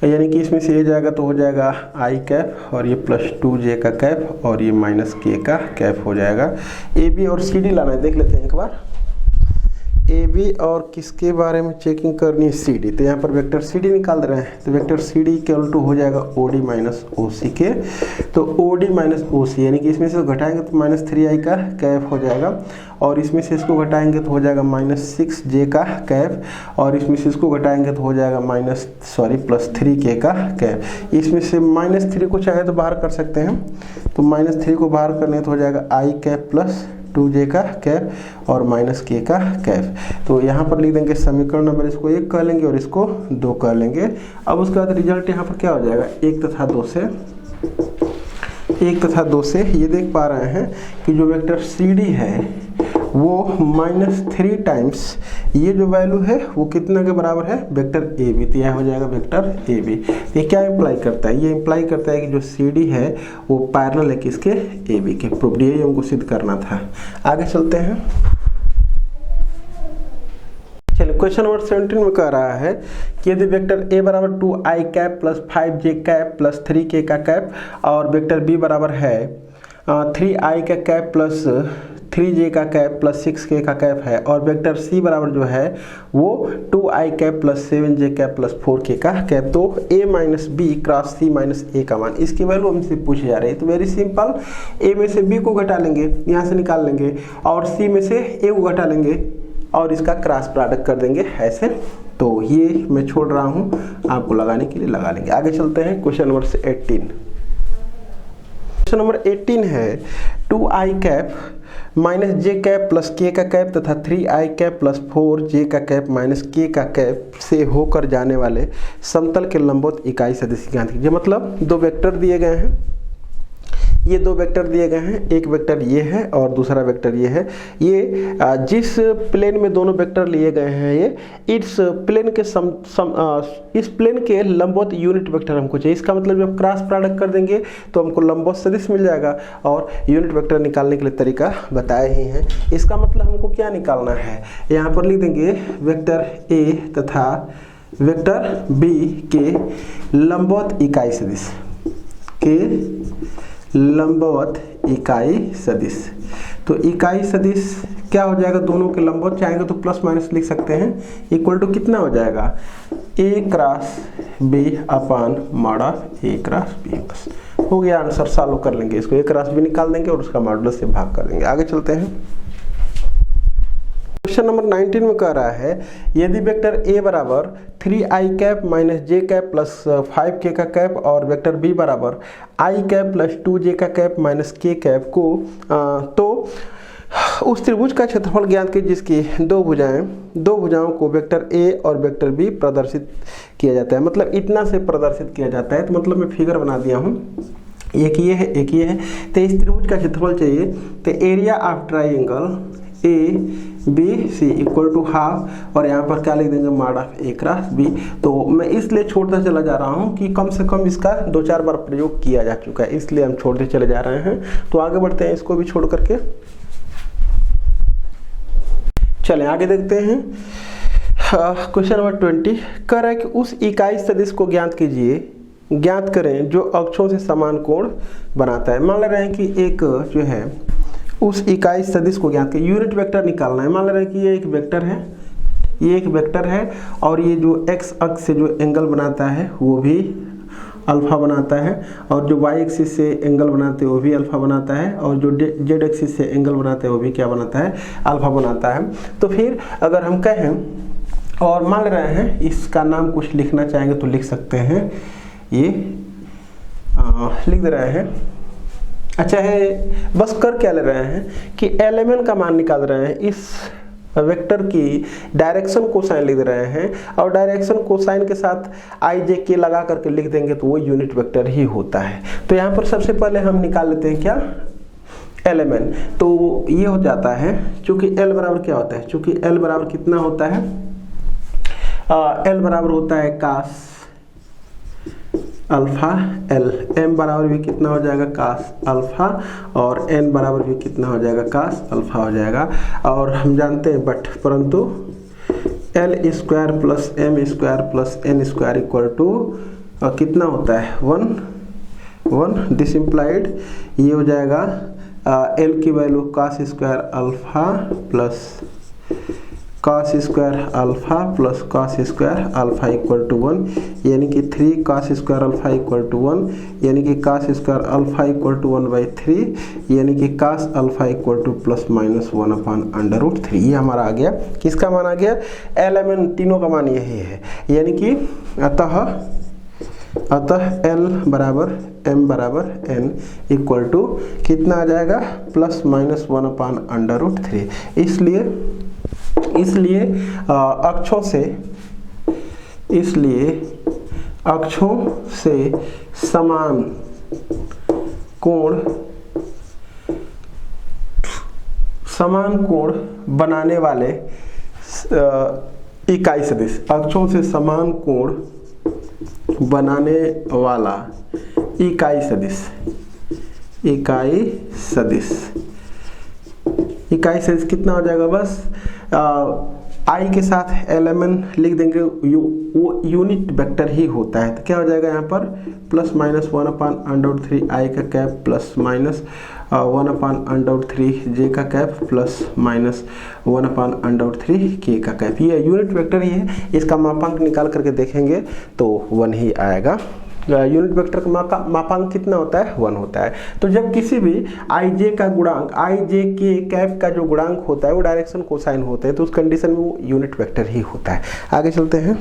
यानी कि इसमें से ए जाएगा तो हो जाएगा आई कैप और ये प्लस 2j का कैप और ये माइनस के का कैप हो जाएगा। ए बी और सी डी लाना है, देख लेते हैं एक बार। ए बी और किसके बारे में चेकिंग करनी है, सी डी, तो यहाँ पर वेक्टर सी डी निकाल दे रहे हैं, तो vector C D equal to हो जाएगा ओ डी माइनस ओ सी के, तो ओ डी माइनस ओ सी यानी कि इसमें से घटाएंगे तो माइनस 3i का कैप हो जाएगा और इसमें से इसको घटाएंगे तो हो जाएगा माइनस 6j का कैप और इसमें से इसको घटाएंगे तो हो जाएगा प्लस 3k का कैप। इसमें से माइनस 3 को चाहे तो बाहर कर सकते हैं, तो माइनस 3 को बाहर करने तो हो जाएगा आई कैप प्लस 2j का कैप और माइनस k का कैप। तो यहाँ पर लिख देंगे समीकरण नंबर, इसको 1 कह लेंगे और इसको 2 कह लेंगे। अब उसके बाद रिजल्ट यहाँ पर क्या हो जाएगा, 1 तथा 2 से ये देख पा रहे हैं कि जो वेक्टर सी डी है वो -3 टाइम्स ये जो वैल्यू है वो कितना के बराबर है, वेक्टर ए बी, तो यह हो जाएगा वेक्टर ए बी। ये क्या इंप्लाई करता है, ये इंप्लाई करता है कि जो सी डी है वो पैरेलल है किसके, ए बी के। प्रूफ यही हमको सिद्ध करना था। आगे चलते हैं। चलिए क्वेश्चन नंबर 17 में कह रहा है कि यदि वेक्टर ए बराबर 2i cap plus 5j cap plus 3k का कैप और वेक्टर बी बराबर है 3i का कैप प्लस 3j का कैप प्लस 6k का कैप है और वेक्टर सी बराबर जो है वो 2i cap plus 7j cap plus 4k का कैप, तो a minus B cross C minus A का मान, इसकी वैल्यू हमसे पूछी जा रही है। तो वेरी सिंपल, a में से b को घटा लेंगे, यहाँ से निकाल लेंगे और c में से a को घटा लेंगे और इसका क्रॉस प्रोडक्ट कर देंगे ऐसे। तो ये मैं छोड़ रहा हूँ, आपको लगाने के लिए लगा लेंगे। आगे चलते हैं क्वेश्चन नंबर 18। क्वेश्चन नंबर 18 है 2i कैप माइनस जे कैप प्लस के का कैप तथा 3i कैप प्लस 4j का कैप माइनस के का कैप से होकर जाने वाले समतल के लंबवत इकाई सदिश ज्ञात कीजिए। मतलब दो वेक्टर दिए गए हैं, ये दो वेक्टर दिए गए हैं, एक वेक्टर ये है और दूसरा वेक्टर ये है। ये जिस प्लेन में दोनों वेक्टर लिए गए हैं ये इस प्लेन के इस प्लेन के लंबवत यूनिट वेक्टर हमको चाहिए। इसका मतलब जब क्रॉस प्रोडक्ट कर देंगे तो हमको लंबवत सदिश मिल जाएगा और यूनिट वेक्टर निकालने के लिए तरीका बताए ही हैं। इसका मतलब हमको क्या निकालना है, यहाँ पर लिख देंगे वेक्टर ए तथा वेक्टर बी के लंबवत इकाई सदिश लंबवत इकाई सदिश। तो इकाई सदिश क्या हो जाएगा, दोनों के लंबवत चाहेंगे तो प्लस माइनस लिख सकते हैं, इक्वल टू कितना हो जाएगा a cross b upon mod A cross b। बस हो गया आंसर, सॉल्व कर लेंगे इसको, a क्रॉस b निकाल देंगे और उसका मॉडुलस से भाग कर देंगे। आगे चलते हैं। क्वेश्चन नंबर 19 में कह रहा है यदि वेक्टर a बराबर 3i cap minus j cap plus 5k का कैप और वेक्टर b बराबर i कैप प्लस 2j का कैप माइनस k कैप को तो उस त्रिभुज का क्षेत्रफल ज्ञात कीजिए जिसकी दो भुजाओं को वेक्टर a और वेक्टर b प्रदर्शित किया जाता है। मतलब इतना से प्रदर्शित किया जाता है, तो मतलब मैं फिगर बना दिया हूँ, एक ये है एक ये है। तो इस त्रिभुज का क्षेत्रफल चाहिए, तो area of triangle A B C equal to half और यहाँ पर क्या लिख देंगे mod of A cross B. तो मैं इसलिए छोड़ता चला जा रहा हूँ कि कम से कम इसका 2-4 बार प्रयोग किया जा चुका है, इसलिए हम छोड़ते चले जा रहे हैं। तो आगे बढ़ते हैं, इसको भी छोड़ करके चलें आगे देखते हैं। क्वेश्चन नंबर 20 कह रहा है कि उस इकाई सदिश को ज्ञात करें जो अक्षों से समान कोण बनाता है। मान ले रहे हैं कि एक जो है उस इकाई सदिश को ज्ञात करें, यूनिट वेक्टर निकालना है। मान ले रहे हैं कि ये एक वेक्टर है, ये एक वेक्टर है और ये जो x अक्ष से जो एंगल बनाता है वो भी अल्फा बनाता है और जो y एक्सिस से एंगल बनाते हैं वो भी अल्फा बनाता है और जो z एक्सिस से एंगल बनाते हैं वो भी क्या बनाता है, अल्फा बनाता है। तो फिर अगर हम कहें और मान ले रहे हैं इसका नाम कुछ लिखना चाहेंगे तो लिख सकते हैं, ये लिख दे रहे हैं। अच्छा है, बस कर क्या ले रहे हैं कि एलिमेंट का मान निकाल रहे हैं, इस वेक्टर की डायरेक्शन कोसाइन लिख रहे हैं और डायरेक्शन कोसाइन के साथ आई जे के लगा करके लिख देंगे तो वो यूनिट वेक्टर ही होता है। तो यहाँ पर सबसे पहले हम निकाल लेते हैं क्या, एलिमेंट। तो ये हो जाता है, चूंकि एल बराबर क्या होता है, चूंकि एल बराबर कितना होता है, एल बराबर होता है कास अल्फा एल, m बराबर भी कितना हो जाएगा कास अल्फा, और n बराबर भी कितना हो जाएगा कास अल्फा हो जाएगा। और हम जानते हैं परंतु L square plus M square plus N square equal to कितना होता है 1। दिस इम्प्लाइड ये हो जाएगा एल की value cos square alpha plus cos square alpha plus cos square alpha equal to 1, यानी कि 3 cos square alpha equal to 1, यानी कि cos square alpha equal to 1/3, यानी कि cos alpha equal to plus minus 1/√3। ये हमारा आ गया, किसका मान आ गया एल एम एन, तीनों का मान यही है। यानी कि अतः एल बराबर एम बराबर एन इक्वल टू कितना आ जाएगा प्लस माइनस 1/√3। इसलिए अक्षों से समान कोण बनाने वाले इकाई सदिश, अक्षों से समान कोण बनाने वाला इकाई सदिश कितना हो जाएगा, बस आई के साथ एलएमएन लिख देंगे, वो यूनिट वेक्टर ही होता है। तो क्या हो जाएगा यहाँ पर प्लस माइनस 1/√3 आई का कैप प्लस माइनस 1/√3 जे का कैप प्लस माइनस 1/√3 के का कैप। ये यूनिट वेक्टर ही है, इसका मापांक निकाल करके देखेंगे तो 1 ही आएगा। यूनिट वेक्टर का मापांक कितना होता है 1 होता है। तो जब किसी भी आई जे का गुणांक, आई जे के कैप का जो गुणांक होता है वो डायरेक्शन कोसाइन होते हैं, तो उस कंडीशन में वो यूनिट वेक्टर ही होता है। आगे चलते हैं।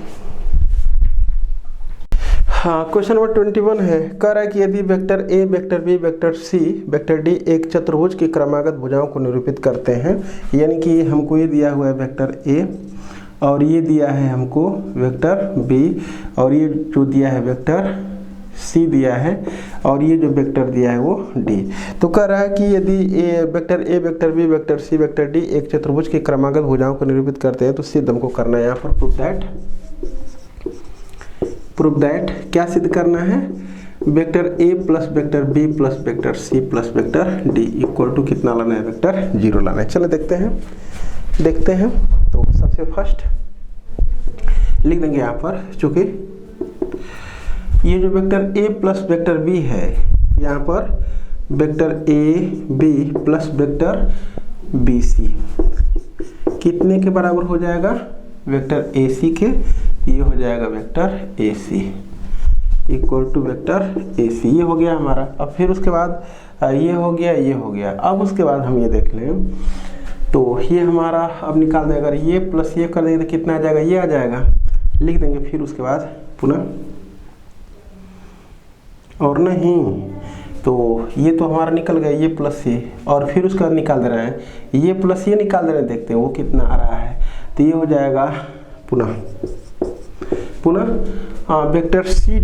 हाँ, क्वेश्चन नंबर 21 है, कह रहा है कि यदि vector A, vector B, vector C, vector D एक चतुर्भुज की क्रमागत भुजाओं को निरूपित करते हैं, यानी कि हमको ये दिया हुआ है वेक्टर ए और ये दिया है हमको वेक्टर बी और ये जो दिया है वेक्टर सी दिया है और ये जो वेक्टर दिया है वो डी। तो कह रहा है कि यदि vector A, vector B, vector C, vector D एक चतुर्भुज की क्रमागत भुजाओं को निरूपित करते हैं, तो सिद्ध हमको करना है यहाँ पर प्रूव दैट क्या सिद्ध करना है, vector A plus vector B plus vector C plus vector D equal to कितना लाना है वेक्टर 0 लाना है। चलो देखते हैं। तो सबसे फर्स्ट लिख देंगे यहाँ पर, चूंकि ये जो vector A plus vector B है, यहाँ पर vector A B plus vector B C कितने के बराबर हो जाएगा, वेक्टर ए सी के, ये हो जाएगा vector A C equal to vector A C. ये हो गया हमारा। अब फिर उसके बाद ये हो गया। अब उसके बाद हम ये देख लें तो ये हमारा अब निकाल दें, अगर ये प्लस ये कर देंगे तो कितना आ जाएगा, ये आ जाएगा, लिख देंगे। फिर उसके बाद पुनः और नहीं तो ये तो हमारा निकल गया, ये प्लस ये, और फिर उसके बाद निकाल दे रहे हैं, ये प्लस ये निकाल दे रहे हैं, देखते हैं वो कितना आ रहा है। तो ये हो जाएगा पुनः vector C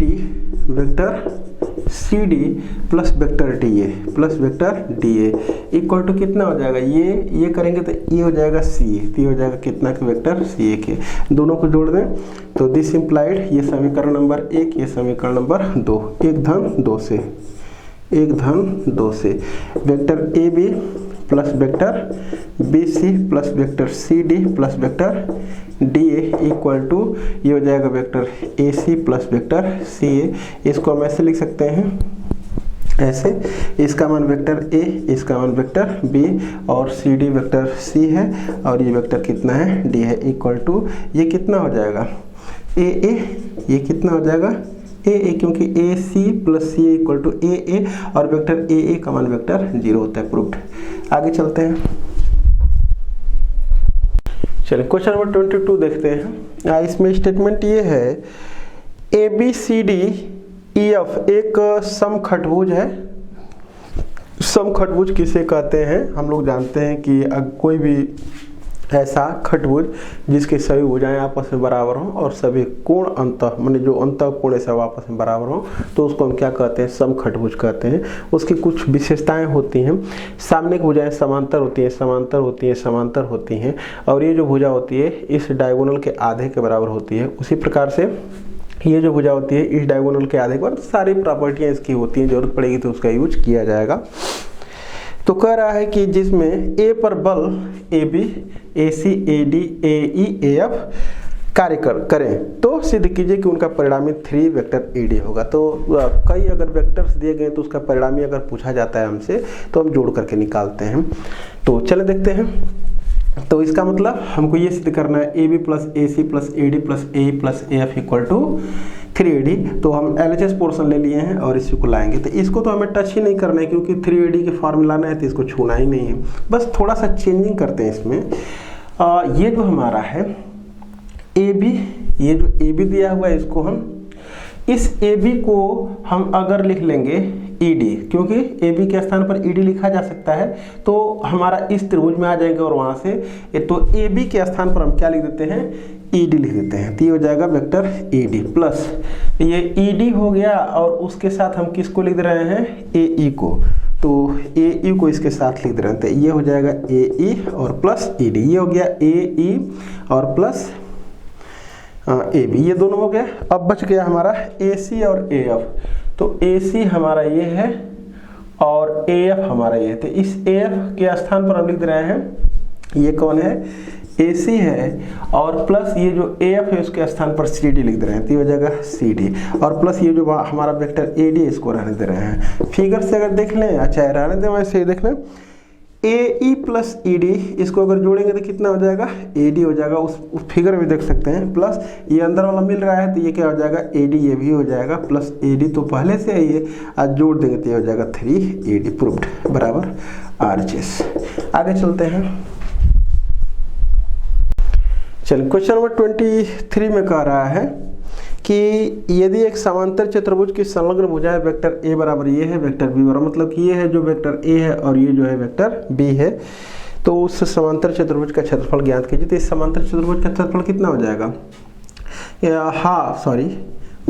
D plus vector D A equal to कितना हो जाएगा, ये करेंगे तो ये हो जाएगा सी ए, तो ये हो जाएगा कितना के वेक्टर सी ए के, दोनों को जोड़ दें तो दिस इम्प्लाइड, ये समीकरण नंबर 1, ये समीकरण नंबर 2, 1 धन 2 से vector A B plus vector B C plus vector C D plus vector D A equal to ये हो जाएगा vector A C plus vector C A. इसको हम ऐसे लिख सकते हैं, ऐसे, इसका मान वेक्टर ए, इसका मान वेक्टर बी और सी डी वेक्टर सी है और ये वेक्टर कितना है डी है, इक्वल टू ये कितना हो जाएगा ए ए, ये कितना हो जाएगा ए, क्योंकि A C plus C equal to A और वेक्टर ए का मान वेक्टर 0 होता है। प्रूव्ड। आगे चलते हैं। चलिए क्वेश्चन नंबर 22 देखते हैं। इसमें स्टेटमेंट ये है, A B C D E F एक समखटभुज है। समखटभुज किसे कहते हैं, हम लोग जानते हैं कि कोई भी ऐसा खटभुज जिसके सभी भुजाएं आपस में बराबर हों और सभी कोण अंतः माने जो अंतः कोण सब आपस में बराबर हों, तो उसको हम क्या कहते हैं, समखटभुज कहते हैं। उसकी कुछ विशेषताएं होती हैं, सामने की भुजाएं समांतर होती हैं और ये जो भुजा होती है इस डायगोनल के आधे के बराबर होती है। उसी प्रकार से ये जो भुजा होती है इस डायगोनल के आधे पर सारी प्रॉपर्टियाँ इसकी होती हैं, जरूरत पड़ेगी तो उसका यूज किया जाएगा। तो कह रहा है कि जिसमें ए पर बल AB, AC, AD, AE, AF कार्य करें तो सिद्ध कीजिए कि उनका परिणामी 3 वेक्टर AD होगा। तो कई अगर वेक्टर्स दिए गए तो उसका परिणामी अगर पूछा जाता है हमसे तो हम जोड़ करके निकालते हैं। तो चले देखते हैं। तो इसका मतलब हमको ये सिद्ध करना है AB plus AC plus AD plus AE plus AF equal to 3AD। तो हम LHS पोर्शन ले लिए हैं और इसी को लाएंगे। तो इसको तो हमें टच ही नहीं करना है क्योंकि 3AD के फॉर्मूला में है तो इसको छूना ही नहीं है, बस थोड़ा सा चेंजिंग करते हैं इसमें। ये जो हमारा है AB, ये जो AB दिया हुआ है इसको हम इस AB को हम अगर लिख लेंगे ED, क्योंकि AB के स्थान पर ED लिखा जा सकता है तो हमारा इस त्रिभुज में आ जाएगा और वहाँ से तो AB के स्थान पर हम क्या लिख देते हैं, ED लिख देते हैं। तो ये हो जाएगा वेक्टर AD प्लस ये ED हो गया और उसके साथ हम किसको लिख रहे हैं, AE को। तो AE को इसके साथ लिख रहे हैं तो ये हो जाएगा AE और प्लस ED। ये हो गया AE और प्लस AB, ये दोनों हो गए। अब बच गया हमारा AC और AF। तो AC हमारा ये है और AF हमारा ये है। तो इस AF के स्थान पर हम लिख रहे हैं ये कौन है, AC है और प्लस ये जो AF है उसके स्थान पर CD लिख दे रहे हैं तो ये हो जाएगा CD और प्लस ये जो हमारा वेक्टर AD इसको रहने दे रहे हैं। फिगर से अगर देख लें, अच्छा रहने दें वैसे ही देख लें, AE प्लस ED इसको अगर जोड़ेंगे तो कितना हो जाएगा, AD हो जाएगा। उस फिगर में देख सकते हैं प्लस ये अंदर वाला मिल रहा है तो ये क्या हो जाएगा AD, ये भी हो जाएगा प्लस AD तो पहले से ये आज जोड़ देंगे तो ये हो जाएगा 3AD प्रूव्ड बराबर RHS। आगे चलते हैं। चलिए क्वेश्चन नंबर 23 में कह रहा है कि यदि एक समांतर चतुर्भुज की संलग्न भुजाएं वेक्टर A बराबर ये है, वेक्टर B बराबर, मतलब कि ये है जो वेक्टर A है और ये जो है वेक्टर B है, तो उस समांतर चतुर्भुज का क्षेत्रफल ज्ञात कीजिए। तो इस समांतर चतुर्भुज का क्षेत्रफल कितना हो जाएगा,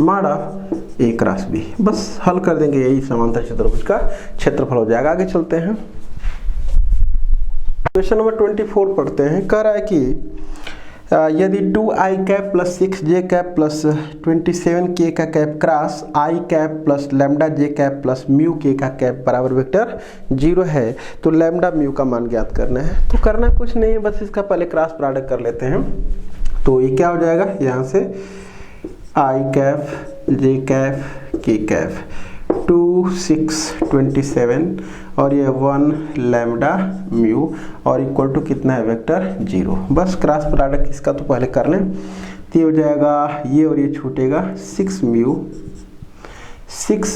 mod of A cross B। बस हल कर देंगे, यही समांतर चतुर्भुज का क्षेत्रफल हो जाएगा। आगे चलते हैं। क्वेश्चन नंबर 24 पढ़ते हैं। कह रहा है कि यदि 2i cap plus 6j cap plus 27k का cap cross i cap plus lambda j cap plus mu k का कैप बराबर वेक्टर 0 है तो लैम्डा म्यू का मान ज्ञात करना है। तो करना कुछ नहीं है, बस इसका पहले क्रॉस प्रोडक्ट कर लेते हैं। तो ये क्या हो जाएगा, यहाँ से i cap j cap k cap 2 6 27 और ये 1 लैम्डा म्यू और इक्वल टू कितना है, वेक्टर 0। बस क्रॉस प्रोडक्ट इसका तो पहले कर लें तो ये हो जाएगा ये और ये छूटेगा 6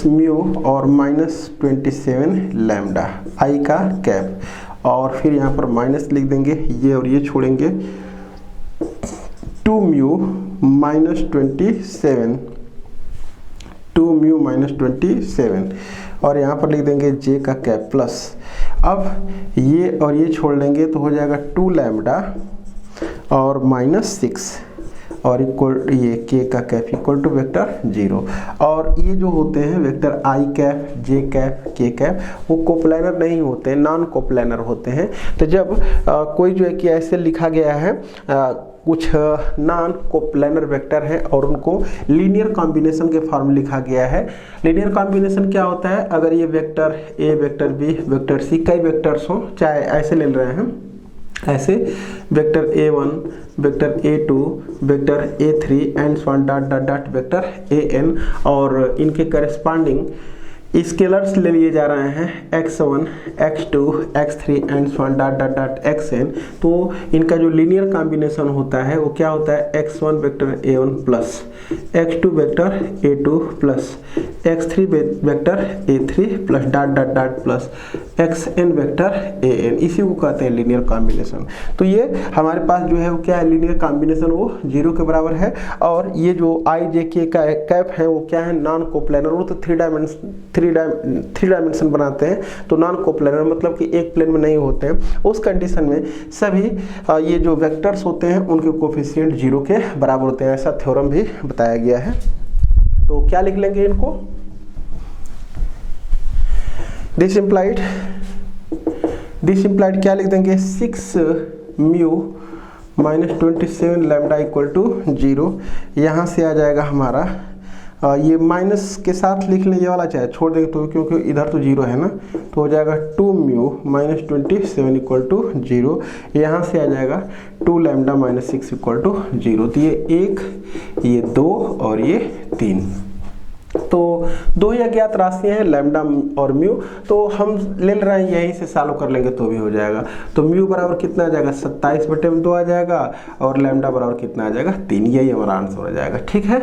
म्यू और माइनस 27 लैम्डा आई का कैप और फिर यहाँ पर माइनस लिख देंगे, ये और ये छोड़ेंगे 2 म्यू माइनस 27 और यहाँ पर लिख देंगे जे का कैप प्लस, अब ये और ये छोड़ लेंगे तो हो जाएगा 2 लैम्डा और माइनस 6 और इक्वल ये के का कैप इक्वल टू वेक्टर 0। और ये जो होते हैं वेक्टर आई कैप जे कैप के कैप वो कोप्लानर नहीं होते, नॉन कोप्लानर होते हैं। तो जब कोई जो है कि ऐसे लिखा गया है कुछ नॉन कोप्लानर वेक्टर है और उनको लीनियर कॉम्बिनेशन के फॉर्म में लिखा गया है। लीनियर कॉम्बिनेशन क्या होता है, अगर ये vector A vector B vector C कई वेक्टर्स हों, चाहे ऐसे ले रहे हैं, ऐसे vector A1 vector A2 vector A3 and so on dot dot dot vector AN और इनके करेस्पॉन्डिंग स्केलर्स ले लिए जा रहे हैं x1 x2 x3 and so on dot dot dot xn। तो इनका जो लीनियर कॉम्बिनेशन होता है वो क्या होता है, x1 vector A1 plus x2 vector A2 plus x3 vector A3 plus dot dot dot plus xn vector AN, इसी को कहते हैं लीनियर कॉम्बिनेशन। तो ये हमारे पास जो है वो क्या है, लीनियर कॉम्बिनेशन वो 0 के बराबर है। और ये जो i j k का कैप है वो क्या है, नॉन कोप्लानर, वो तो थ्री डायमेंशन बनाते हैं। तो नॉन कोप्लानर मतलब कि एक प्लेन में नहीं होते हैं। उस कंडीशन में सभी ये जो वेक्टर्स होते हैं उनके कोफिशिएंट 0 के बराबर होते हैं, ऐसा थ्योरम भी बताया गया है। तो क्या लिख लेंगे इनको, दिस इम्प्लाइड क्या लिख देंगे, 6 म्यू -27 लैम्डा इक्वल टू 0। यहाँ से आ जाएगा हमारा ये माइनस के साथ लिख लें, ये वाला चाहे छोड़ देंगे तो, क्योंकि इधर तो 0 है ना, तो हो जाएगा 2 म्यू -27 इक्वल टू 0। यहाँ से आ जाएगा 2 लैम्डा -6 इक्वल टू 0। तो ये 1, ये 2 और ये 3। तो दो ही अज्ञात राशियां हैं लैम्डा और म्यू, तो हम ले रहे हैं यहीं से सॉल्व कर लेंगे तो भी हो जाएगा। तो म्यू बराबर कितना आ जाएगा 27/2 आ जाएगा और लैम्डा बराबर कितना आ जाएगा 3। यही हमारा आंसर हो जाएगा। ठीक है,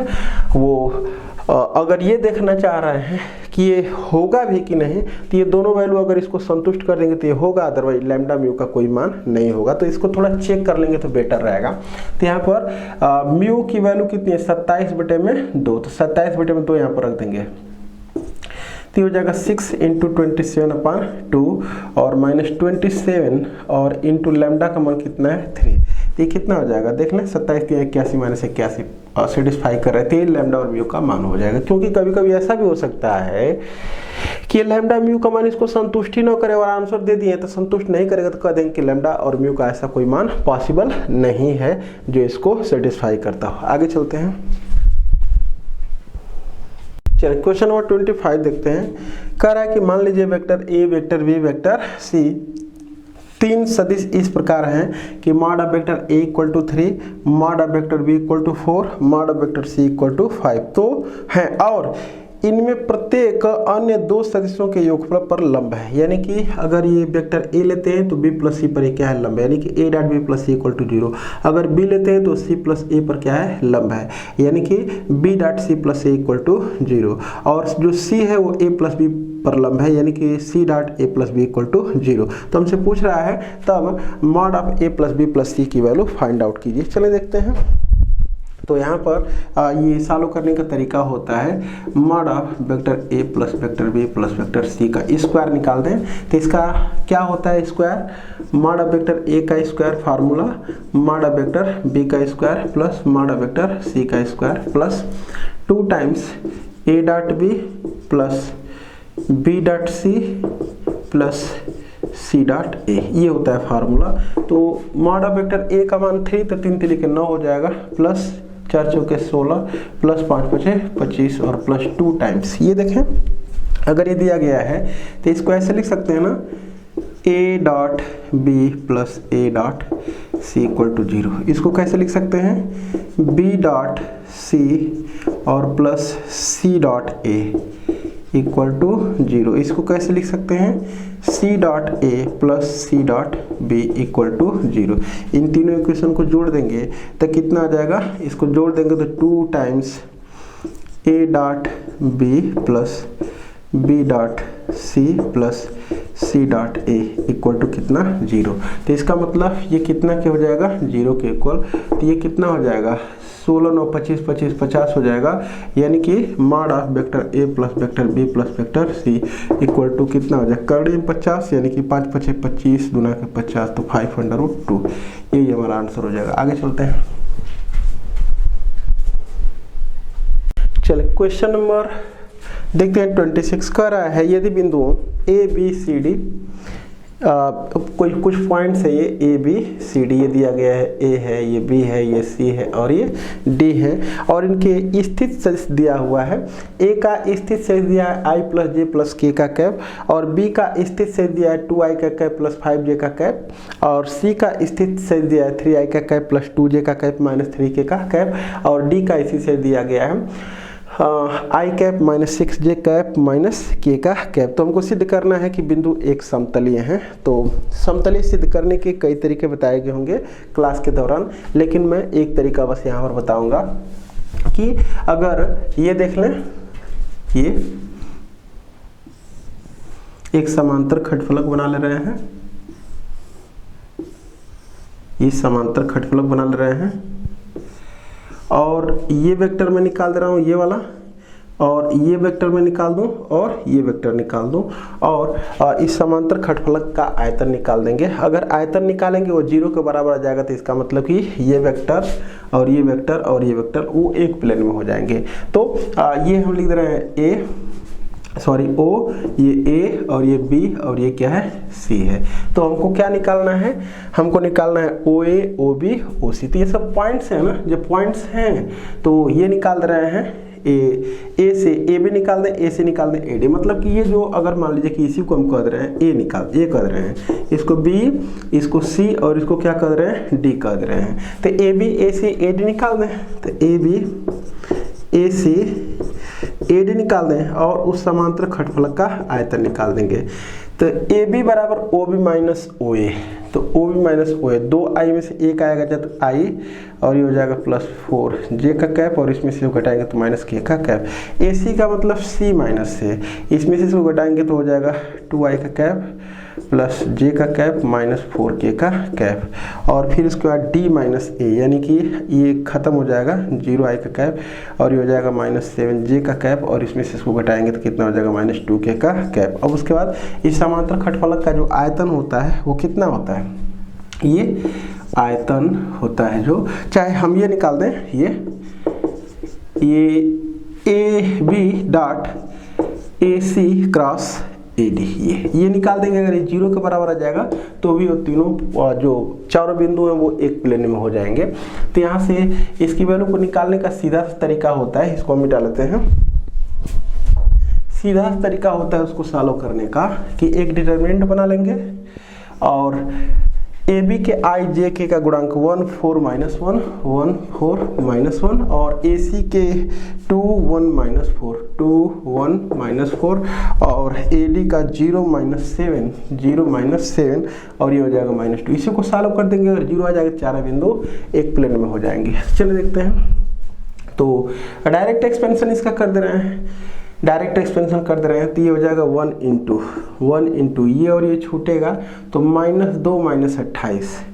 वो अगर ये देखना चाह रहे हैं कि ये होगा भी कि नहीं, तो ये दोनों वैल्यू अगर इसको संतुष्ट कर देंगे तो ये होगा, अदरवाइज लैम्डा म्यू का कोई मान नहीं होगा। तो इसको थोड़ा चेक कर लेंगे तो बेटर रहेगा। तो यहाँ पर म्यू की वैल्यू कितनी है 27/2, तो 27/2 यहाँ पर रख देंगे तो हो जाएगा 6 × 27/2 और -27 और इंटू लैम्डा का मान कितना है 3। ये कितना हो जाएगा देख लें, 27 81 -81 सेटिस्फाई कर रहे थे, लैम्डा और म्यू का मान हो जाएगा। क्योंकि कभी कभी ऐसा भी हो सकता है कि लैम्डा म्यू का मान इसको संतुष्ट ही ना करे और आंसर दे दिए तो संतुष्ट नहीं करेगा, तो कह देंगे कि लैम्डा और म्यू का ऐसा कोई मान पॉसिबल नहीं है जो इसको सेटिस्फाई करता हो। आगे चलते हैं, चलिए क्वेश्चन नंबर 25 देखते हैं। कह रहा है कि मान लीजिए vector A, vector B, vector C, तीन सदिश इस प्रकार हैं कि mod of vector A equal to 3, mod of vector B equal to 4, mod of vector C equal to 5 तो हैं, और इनमें प्रत्येक अन्य दो सदिशों के योगफल पर लंब है। यानी कि अगर ये वेक्टर ए लेते हैं तो बी प्लस सी पर क्या है लंब है, यानी कि A dot B plus C equal to 0। अगर बी लेते हैं तो सी प्लस ए पर क्या है लंब है, यानी कि B dot C plus A equal to 0। और जो सी है वो ए प्लस बी पर लंब है, यानी कि C dot A plus B equal to 0। तो हमसे पूछ रहा है तब mod of A plus B plus C की वैल्यू फाइंड आउट कीजिए। चले देखते हैं। तो यहाँ पर ये सॉल्व करने का तरीका होता है, mod of vector A plus vector B plus vector C का स्क्वायर निकाल दें। तो इसका क्या होता है square, mod of vector A का square formula, mod of vector B का square plus mod of vector C का square plus 2 times A dot B plus B dot C plus C dot A, ये होता है formula. तो mod of vector A का मान 3, तो 3 3 9 हो जाएगा, प्लस 4 चौके 16 प्लस 5 5 25 और प्लस 2 टाइम्स। ये देखें अगर ये दिया गया है तो इसको ऐसे लिख सकते हैं ना, A dot B plus A dot C equal to 0। इसको कैसे लिख सकते हैं, बी डॉट सी और plus C dot A equal to 0। इसको कैसे लिख सकते हैं, C dot A plus C dot B equal to 0। इन तीनों इक्वेशन को जोड़ देंगे तो कितना आ जाएगा, इसको जोड़ देंगे तो 2 times A dot B plus B dot C plus C dot A equal to कितना 0। तो इसका मतलब ये कितना के हो जाएगा 0 के इक्वल। तो ये कितना हो जाएगा 16 9 25 25 50 हो जाएगा, यानी कि mod of vector A plus vector B plus vector C equal to कितना हो जाएगा करड़ी में 50, यानी कि 5 5 25 दूना के 50 तो 5√2। यही हमारा आंसर हो जाएगा। आगे चलते हैं। चलिए क्वेश्चन नंबर देखते हैं 26 कह रहा है यदि बिंदुओं ए बी सी डी कोई कुछ पॉइंट्स है, ये ए बी सी डी ये दिया गया है, ए है, ये बी है, ये सी है और ये डी है, और इनके स्थित सदिश दिया हुआ है। ए का स्थित सदिश दिया है आई प्लस जे प्लस के का कैप, और बी का स्थित सदिश दिया है 2i का कैप प्लस 5j का कैप, और सी का स्थित सदिश दिया है 3i का कैप प्लस 2j का कैप माइनस 3k का कैप, और डी का इसी से दिया गया है I cap minus 6j cap minus K का कैप। तो हमको सिद्ध करना है कि बिंदु एक समतलीय हैं। तो समतलीय सिद्ध करने के कई तरीके बताए गए होंगे क्लास के दौरान, लेकिन मैं एक तरीका बस यहाँ पर बताऊंगा कि अगर ये देख लें, ये एक समांतर खंडफलक बना ले रहे हैं, ये समांतर खंडफलक बना ले रहे हैं, और ये वेक्टर मैं निकाल दे रहा हूँ ये वाला, और ये वेक्टर मैं निकाल दूं और ये वेक्टर निकाल दूं, और इस समांतर खंडफलक का आयतन निकाल देंगे। अगर आयतन निकालेंगे वो 0 के बराबर आ जाएगा, तो इसका मतलब कि ये वेक्टर और ये वेक्टर और ये वेक्टर वो एक प्लेन में हो जाएंगे। तो ये हम लिख दे रहे हैं ए सॉरी ओ, ये ए और ये बी और ये क्या है सी है। तो हमको क्या निकालना है, हमको निकालना है ओ ए, ओ बी, ओ सी। तो ये सब पॉइंट्स हैं ना, जो पॉइंट्स हैं तो ये निकाल रहे हैं ए से ए बी निकाल दें, ए से निकाल दें ए डी। मतलब कि ये जो अगर मान लीजिए कि इसी को हम कर रहे हैं ए कर रहे हैं, इसको बी, इसको सी और इसको क्या कर रहे हैं डी कर रहे हैं। तो A B A C A D निकाल दें, तो A B A C A D निकाल दें और उस समांतर खंडफलक का आयतन निकाल देंगे। तो ए बी बराबर ओ बी माइनस ओ ए, तो ओ बी माइनस ओ ए, 2i में से एक आएगा जब आई और ये हो जाएगा +4 जे का कैप और इसमें से घटाएंगे तो -k का कैप। ए सी का मतलब सी माइनस से, इसमें से इसको घटाएंगे तो हो जाएगा 2i का कैप प्लस जे का कैप -4k का कैप। और फिर उसके बाद d माइनस ए, यानी कि ये खत्म हो जाएगा 0i का कैप और ये हो जाएगा -7j का कैप और इसमें से इसको घटाएंगे तो कितना हो जाएगा -2k का कैप। अब उसके बाद इस समांतर खंडफलक का जो आयतन होता है वो कितना होता है, ये आयतन होता है जो, चाहे हम ये निकाल दें, ये A B dot A C cross A D, ये निकाल देंगे। अगर ये 0 के बराबर आ जाएगा तो भी वो तीनों जो चारों बिंदु हैं वो एक प्लेन में हो जाएंगे। तो यहाँ से इसकी वैल्यू को निकालने का सीधा तरीका होता है, इसको हम मिटा लेते हैं। सीधा तरीका होता है उसको सॉल्व करने का कि एक डिटरमिनेंट बना लेंगे और ए बी के आई जे के का गुणांक 1 4 -1 1 4 -1 और ए सी के 2 1 -4 2 1 -4 और ए डी का 0 -7 0 -7 और ये हो जाएगा -2। इसी को सॉल्व कर देंगे, अगर 0 आ जाएगा चारों बिंदु एक प्लेन में हो जाएंगे। चलिए देखते हैं। तो डायरेक्ट एक्सपेंशन इसका कर दे रहे हैं, डायरेक्ट एक्सपेंशन कर दे रहे हैं तो ये हो जाएगा 1 इंटू ये और ये छूटेगा तो -2 -28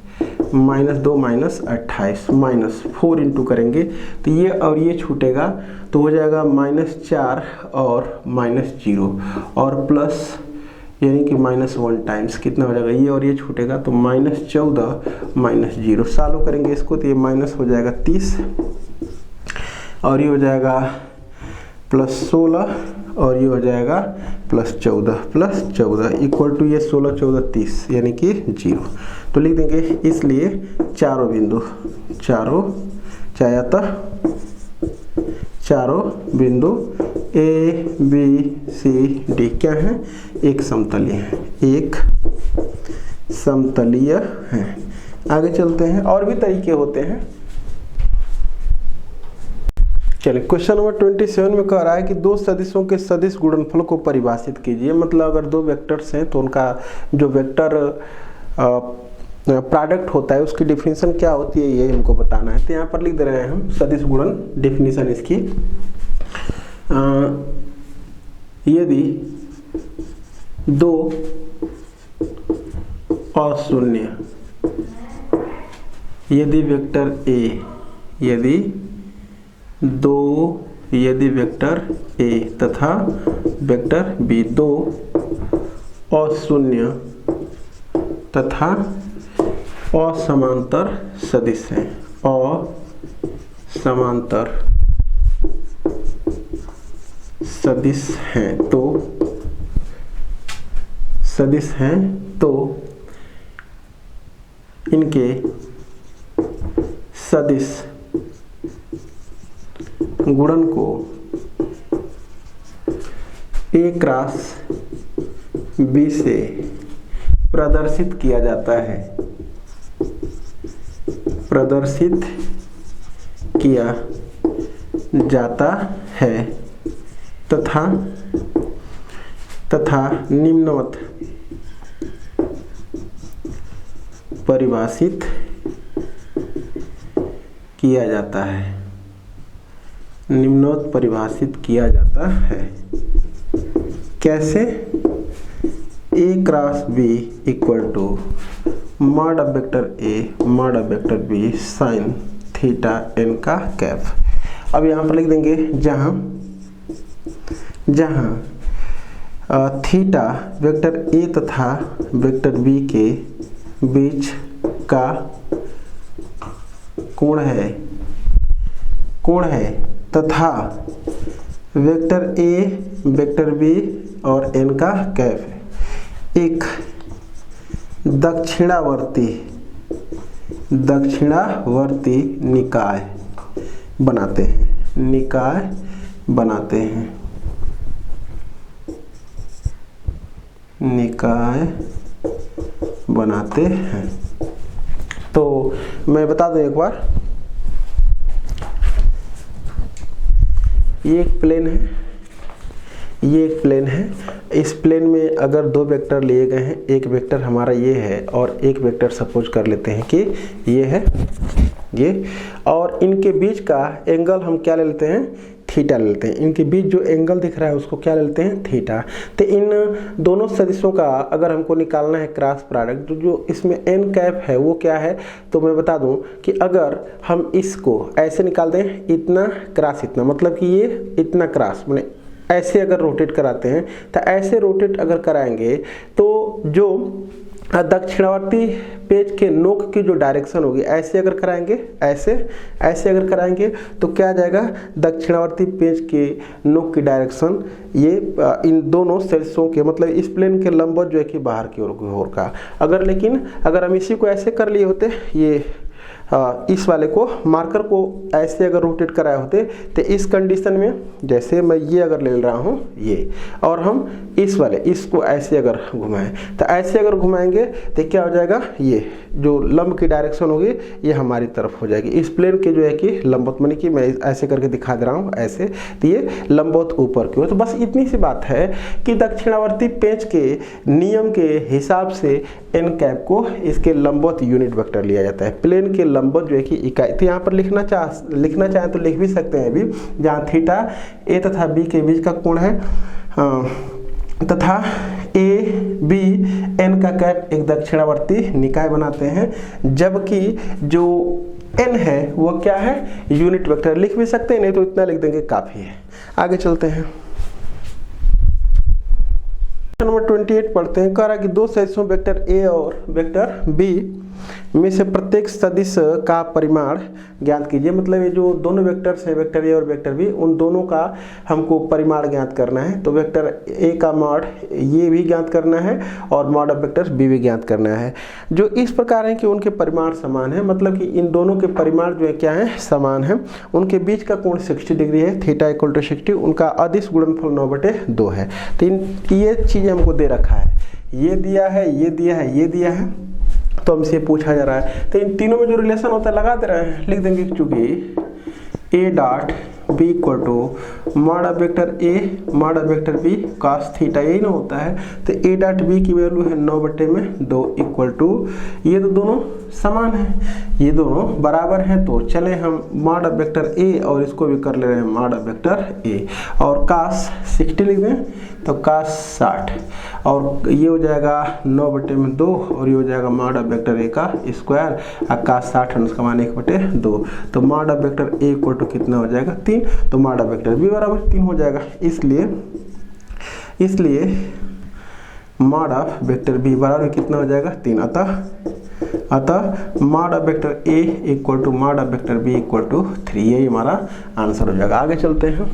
-4 इंटू करेंगे तो ये और ये छूटेगा तो हो जाएगा -4 और -0 और प्लस यानी कि -1 टाइम्स कितना हो जाएगा, ये और ये छूटेगा तो -14 -0। सॉल्व करेंगे इसको तो ये माइनस हो जाएगा 30 और ये हो जाएगा +16 और ये हो जाएगा +14 इक्वल टू ये 16 14 30 यानी कि 0। तो लिख देंगे इसलिए चारों बिंदु ए बी सी डी क्या है, एक समतलीय है। आगे चलते हैं, और भी तरीके होते हैं। चलिए क्वेश्चन नंबर 27 में कह रहा है कि दो सदिशों के सदिश गुणनफल को परिभाषित कीजिए। मतलब अगर दो वेक्टर्स हैं तो उनका जो वेक्टर प्रोडक्ट होता है उसकी डिफिनीशन क्या होती है ये हमको बताना है। तो यहाँ पर लिख दे रहे हैं हम सदिश गुणन डिफिनीशन इसकी। यदि दो अशून्य, यदि वेक्टर ए, यदि वेक्टर ए तथा वेक्टर बी दो अशून्य तथा असमांतर सदिश हैं, असमांतर सदिश हैं तो इनके सदिश गुणन को A क्रॉस B से प्रदर्शित किया जाता है तथा निम्नवत परिभाषित किया जाता है। कैसे? A cross B equal to mod of vector A mod of vector B sine theta n का कैप। अब यहाँ पर लिख देंगे जहाँ थीटा वेक्टर A तथा वेक्टर B के बीच का कोण है तथा वेक्टर ए, वेक्टर बी और n का कैप है, एक दक्षिणावर्ती निकाय बनाते हैं। तो मैं बता दूं एक बार, ये एक प्लेन है, इस प्लेन में अगर दो वेक्टर लिए गए हैं, एक वेक्टर हमारा ये है और एक वेक्टर सपोज कर लेते हैं कि ये है ये, और इनके बीच का एंगल हम क्या ले लेते हैं, थीटा ले लेते हैं। इनके बीच जो एंगल दिख रहा है उसको क्या ले लेते हैं, थीटा। तो इन दोनों सदिशों का अगर हमको निकालना है क्रॉस प्रोडक्ट, तो जो इसमें n कैप है वो क्या है, तो मैं बता दूं कि अगर हम इसको ऐसे निकाल दें, इतना क्रॉस इतना, मतलब कि ये इतना क्रॉस, मैंने ऐसे अगर रोटेट कराते हैं, तो ऐसे रोटेट अगर कराएंगे तो जो दक्षिणावर्ती पेज के नोक की जो डायरेक्शन होगी, ऐसे अगर कराएंगे, ऐसे अगर कराएंगे तो क्या आ जाएगा, दक्षिणावर्ती पेज के नोक की डायरेक्शन ये इन दोनों सदिशों के, मतलब इस प्लेन के लंबवत जो है कि बाहर की ओर का। अगर हम इसी को ऐसे कर लिए होते, ये इस वाले को मार्कर को ऐसे अगर रोटेट कराए होते, तो इस कंडीशन में जैसे मैं ये अगर ले रहा हूँ ये, और हम इसको ऐसे अगर घुमाएं, तो ऐसे अगर घुमाएंगे तो क्या हो जाएगा, ये जो लंब की डायरेक्शन होगी ये हमारी तरफ हो जाएगी, इस प्लेन के जो है कि लंबवत, माने कि मैं ऐसे करके दिखा दे रहा हूँ ऐसे, तो ये लंबवत ऊपर की ओर। तो बस इतनी सी बात है कि दक्षिणावर्ती पेज के नियम के हिसाब से n कैप को इसके लंबवत यूनिट वेक्टर लिया जाता है, प्लेन के लंबवत जो है कि इकाई। तो यहाँ पर लिखना चाहें तो लिख भी सकते हैं अभी, जहाँ थीटा a तथा b के बीच का कोण है, तथा ए बी n का कैप एक दक्षिणावर्ती निकाय बनाते हैं, जबकि जो n है वो क्या है, यूनिट वेक्टर। लिख भी सकते हैं, नहीं तो इतना लिख देंगे काफी है। आगे चलते हैं, नंबर 28 पढ़ते हैं। कह रहा है कि दो सदिशों वेक्टर ए और वेक्टर बी में से प्रत्येक सदिश का परिमाण ज्ञात कीजिए। मतलब ये जो दोनों वेक्टर्स हैं, वेक्टर ए और वेक्टर बी, उन दोनों का हमको परिमाण ज्ञात करना है। तो वेक्टर ए का मॉड ये भी ज्ञात करना है और मॉड ऑफ वेक्टर बी भी ज्ञात करना है, जो इस प्रकार है कि उनके परिमाण समान है। मतलब कि इन दोनों के परिमाण जो है क्या है, समान है। उनके बीच का कोण 60 डिग्री है, थीटा इक्वल टू 60। उनका अदिश गुणनफल 9/2 है। तो ये चीज़ हमको दे रखा है, ये दिया है, ये दिया है, ये दिया है, तो हमसे पूछा जा रहा है। तो इन तीनों में जो रिलेशन होता है लगा दे रहे हैं, लिख देंगे, चूंकि A dot B equal to mod of vector A mod of vector B cos theta, यही ना होता है। तो ए डॉट बी की वैल्यू है 9/2 इक्वल टू, ये तो दोनों समान है, ये दोनों बराबर हैं। तो चले हम मॉड ऑफ वेक्टर ए और इसको भी कर ले रहे हैं मॉड ऑफ वेक्टर ए, और कॉस 60 लिख दें तो कॉस 60, और ये हो जाएगा 9/2 और ये हो जाएगा मॉड ऑफ वेक्टर ए का स्क्वायर, और कॉस 60 है उसका मान 1/2। तो mod of vector A equal to कितना हो जाएगा, 3। तो मॉड ऑफ वेक्टर बी बराबर 3 हो जाएगा। इसलिए मॉड ऑफ वेक्टर बी बराबर कितना हो जाएगा, 3। अतः mod of vector A equal to mod of vector B equal to 3, यही हमारा आंसर हो जाएगा। आगे चलते हैं,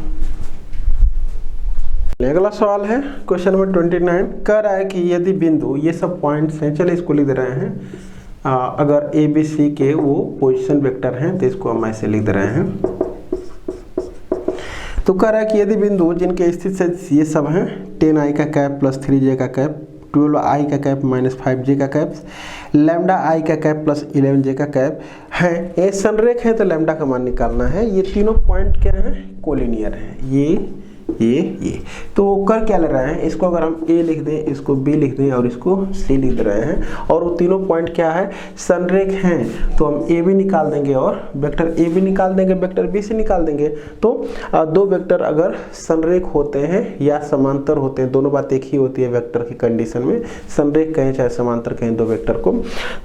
अगला सवाल है क्वेश्चन नंबर 29। कह रहा है कि यदि बिंदु, ये सब पॉइंट्स हैं, चलिए इसको लिख दे रहे हैं, अगर ए बी सी के वो पोजीशन वेक्टर हैं तो इसको हम ऐसे लिख दे रहे हैं। तो कह रहा है कि यदि बिंदु जिनके स्थित से ये सब हैं, 10i का कैप प्लस 3j का कैप, 12i का कैप माइनस 5j का कैप, लैम्डा i का कैप प्लस 11j का कैप है, ये संरेख है, तो लैम्डा का मान निकालना है। ये तीनों पॉइंट क्या हैं, कोलिनियर हैं, ये तो कर क्या ले रहे हैं, इसको अगर हम ए लिख दें, इसको बी लिख दें और इसको सी लिख दे रहे हैं, और वो तीनों पॉइंट क्या है, संरेख हैं। तो हम ए भी निकाल देंगे और वेक्टर ए भी निकाल देंगे, वेक्टर बी से निकाल देंगे। तो दो वेक्टर अगर संरेख होते हैं या समांतर होते हैं, दोनों बात एक ही होती है वेक्टर की कंडीशन में, संरेख कहें चाहे समांतर कहें दो वेक्टर को,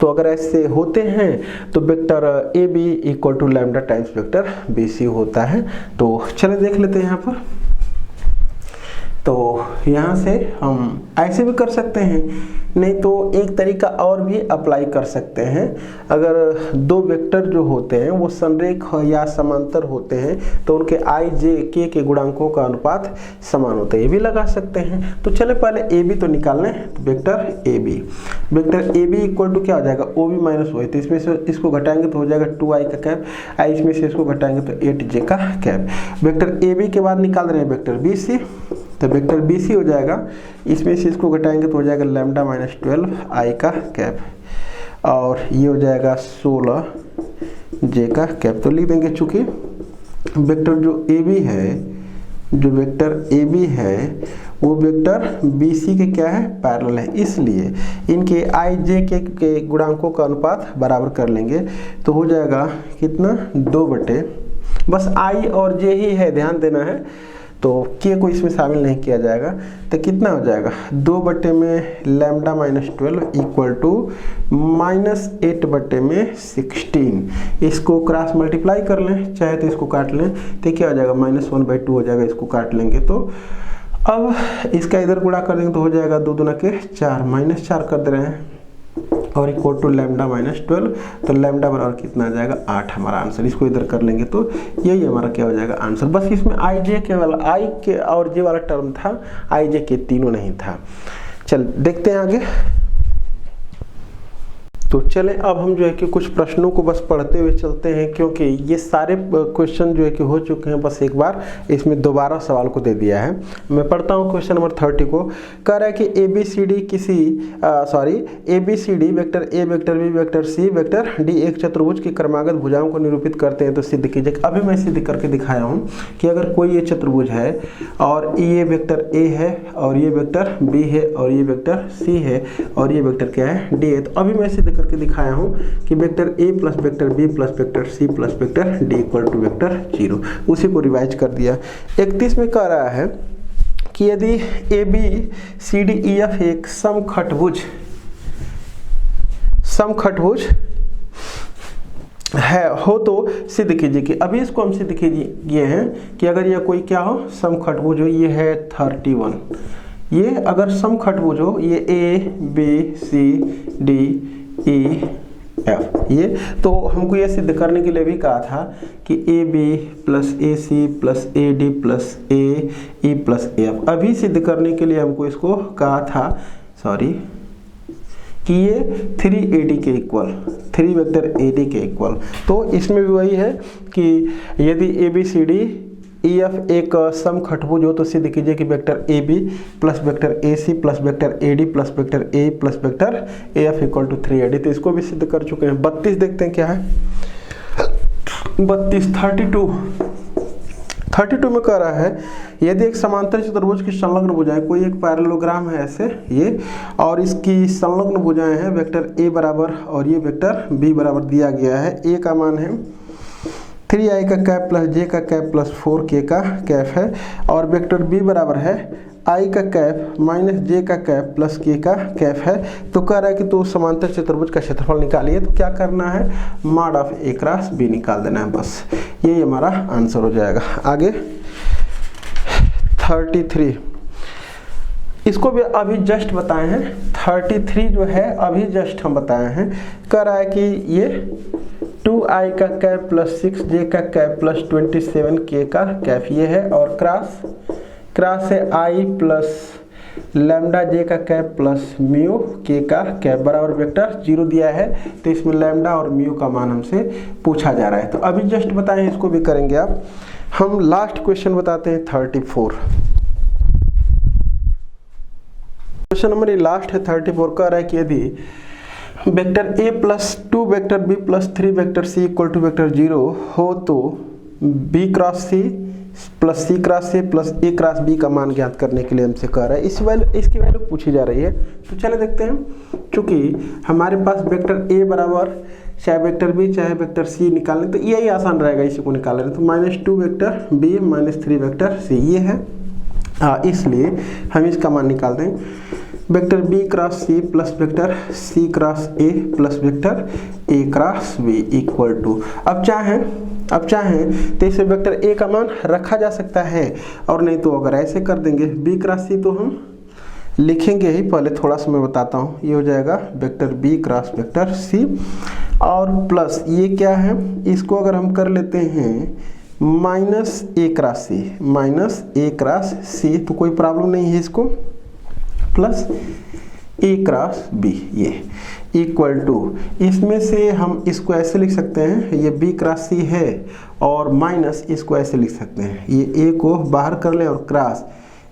तो अगर ऐसे होते हैं तो vector A B equal to lambda times vector B C होता है। तो चले देख लेते हैं यहाँ पर। तो यहाँ से हम ऐसे भी कर सकते हैं, नहीं तो एक तरीका और भी अप्लाई कर सकते हैं। अगर दो वेक्टर जो होते हैं वो संरेख या समांतर होते हैं तो उनके i j k के गुणांकों का अनुपात समान होता है, ये भी लगा सकते हैं। तो चले पहले ए बी तो निकाल लें। तो vector A B equal to क्या हो जाएगा, ओ बी माइनस ओ, तो इसमें से इसको घटाएंगे तो हो जाएगा 2i का कैप, आई इसमें से इसको घटाएंगे तो 8j का कैप। वेक्टर ए बी के बाद निकाल रहे हैं वेक्टर बी सी, तो वेक्टर बी सी हो जाएगा, इसमें से इसको घटाएंगे तो हो जाएगा लैम्डा माइनस 12 आई का कैप, और ये हो जाएगा 16 जे का कैप। तो लिख देंगे चूंकि वेक्टर जो ए बी है, जो वेक्टर ए बी है वो वेक्टर बी सी के क्या है, पैरेलल है, इसलिए इनके आई जे के गुणांकों का अनुपात बराबर कर लेंगे। तो हो जाएगा कितना, 2 बटे, बस आई और जे ही है, ध्यान देना है, तो के को इसमें शामिल नहीं किया जाएगा। तो कितना हो जाएगा, 2 बटे में लैम्डा माइनस 12 इक्वल टू -8 बटे में 16। इसको क्रॉस मल्टीप्लाई कर लें, चाहे तो इसको काट लें, तो क्या हो जाएगा, -1/2 हो जाएगा, इसको काट लेंगे। तो अब इसका इधर गुणा कर देंगे तो हो जाएगा 2 दूना के 4, -4 कर दे रहे हैं, और इक्वल टू लैम्डा माइनस 12, तो लैम्डा बराबर कितना आ जाएगा, 8 हमारा आंसर। इसको इधर कर लेंगे तो यही हमारा क्या हो जाएगा आंसर। बस इसमें आई जे के वाला, आई के और जे वाला टर्म था, आई जे के तीनों नहीं था। चल देखते हैं आगे। तो चलें अब हम जो है कि कुछ प्रश्नों को बस पढ़ते हुए चलते हैं, क्योंकि ये सारे क्वेश्चन जो है कि हो चुके हैं, बस एक बार इसमें दोबारा सवाल को दे दिया है। मैं पढ़ता हूँ क्वेश्चन नंबर 30 को। कह रहा है कि A B C D vector A vector B vector C vector D एक चतुर्भुज की क्रमागत भुजाओं को निरूपित करते हैं, तो सिद्ध कीजिए। अभी मैं सिद्ध करके दिखाया हूँ कि अगर कोई ये चतुर्भुज है और ये वेक्टर ए है और ये वेक्टर बी है और ये वेक्टर सी है और ये वेक्टर क्या है, डी है, तो अभी मैं सिद्ध करके दिखाया हूं कि vector a plus vector b plus vector c plus vector d equal to vector 0, उसी को रिवाइज कर दिया। 31 में कह रहा है कि यदि A B C D E F एक समखटभुज है हो तो सिद्ध कीजिए। कि अभी इसको हम सिद्ध कीजिए हैं कि अगर यह कोई क्या हो, समखटभुज हो, ये है 31, ये अगर समखटभुज हो, ये A B C D E F, ये तो हमको ये सिद्ध करने के लिए भी कहा था कि A B plus A C plus A D plus A E plus A F. अभी सिद्ध करने के लिए हमको इसको कहा था कि ये 3AD के इक्वल, 3 वेक्टर AD के इक्वल। तो इसमें भी वही है कि यदि A B C D E F एक समखटभुज हो तो सिद्ध कीजिए कि vector A B plus vector A C plus vector A D plus vector A plus vector A F equal to 3AD। तो इसको भी सिद्ध कर चुके हैं। 32 देखते हैं क्या है। 32 में कह रहा है यदि एक समांतर चतुर्भुज की संलग्न भुजाएं, कोई एक पैरेललोग्राम है ऐसे ये, और इसकी संलग्न भुजाएं हैं, वेक्टर ए बराबर और ये वेक्टर बी बराबर दिया गया है। ए का मान है 3i का कैप प्लस j का कैप प्लस 4k का कैप है, और वेक्टर b बराबर है i का कैप माइनस j का कैप प्लस k का कैप है। तो कह रहा है कि तो समांतर चतुर्भुज का क्षेत्रफल निकालिए। तो क्या करना है, mod of a cross b निकाल देना है, बस यही हमारा आंसर हो जाएगा। आगे 33, इसको भी अभी जस्ट बताए हैं। 33 जो है अभी जस्ट हम बताए हैं। कह रहा है कि ये 2i का कैप प्लस 6j का कैप प्लस 27k का कैप ये है, और क्रॉस से i प्लस लैम्डा j का कैप प्लस म्यू k का कैप बराबर वेक्टर 0 दिया है। तो इसमें लैम्डा और म्यू का मान हमसे पूछा जा रहा है। तो अभी जस्ट बताएं, इसको भी करेंगे आप। हम लास्ट क्वेश्चन बताते हैं 34। क्वेश्चन नंबर ये लास्ट है 34। कह रहा है कि यदि vector a plus 2 vector b plus 3 vector c equal to vector 0 हो तो b cross c plus c cross a plus a cross b का मान ज्ञात करने के लिए हमसे कह रहा है। इसकी वैल्यू पूछी जा रही है। तो चले देखते हैं। चूंकि हमारे पास वेक्टर a बराबर चाहे वेक्टर b चाहे वेक्टर c निकालने, तो यही आसान रहेगा, इसी को निकाल रहे हैं। तो -2 वेक्टर b -3 वेक्टर c ये है, इसलिए हम इसका मान निकाल दें। Vector b cross c plus vector c cross a plus vector a cross b equal to, अब चाहें अब चाहें तो इसे वेक्टर ए का मान रखा जा सकता है, और नहीं तो अगर ऐसे कर देंगे बी क्रॉस सी तो हम लिखेंगे ही, पहले थोड़ा सा मैं बताता हूँ। ये हो जाएगा vector B cross vector C, और प्लस ये क्या है, इसको अगर हम कर लेते हैं माइनस ए क्रॉस सी, माइनस ए क्रॉस सी तो कोई प्रॉब्लम नहीं है इसको, प्लस ए क्रॉस बी, ये इक्वल टू, इसमें से हम इसको ऐसे लिख सकते हैं, ये बी क्रॉस सी है, और माइनस इसको ऐसे लिख सकते हैं, ये ए को बाहर कर लें और क्रॉस,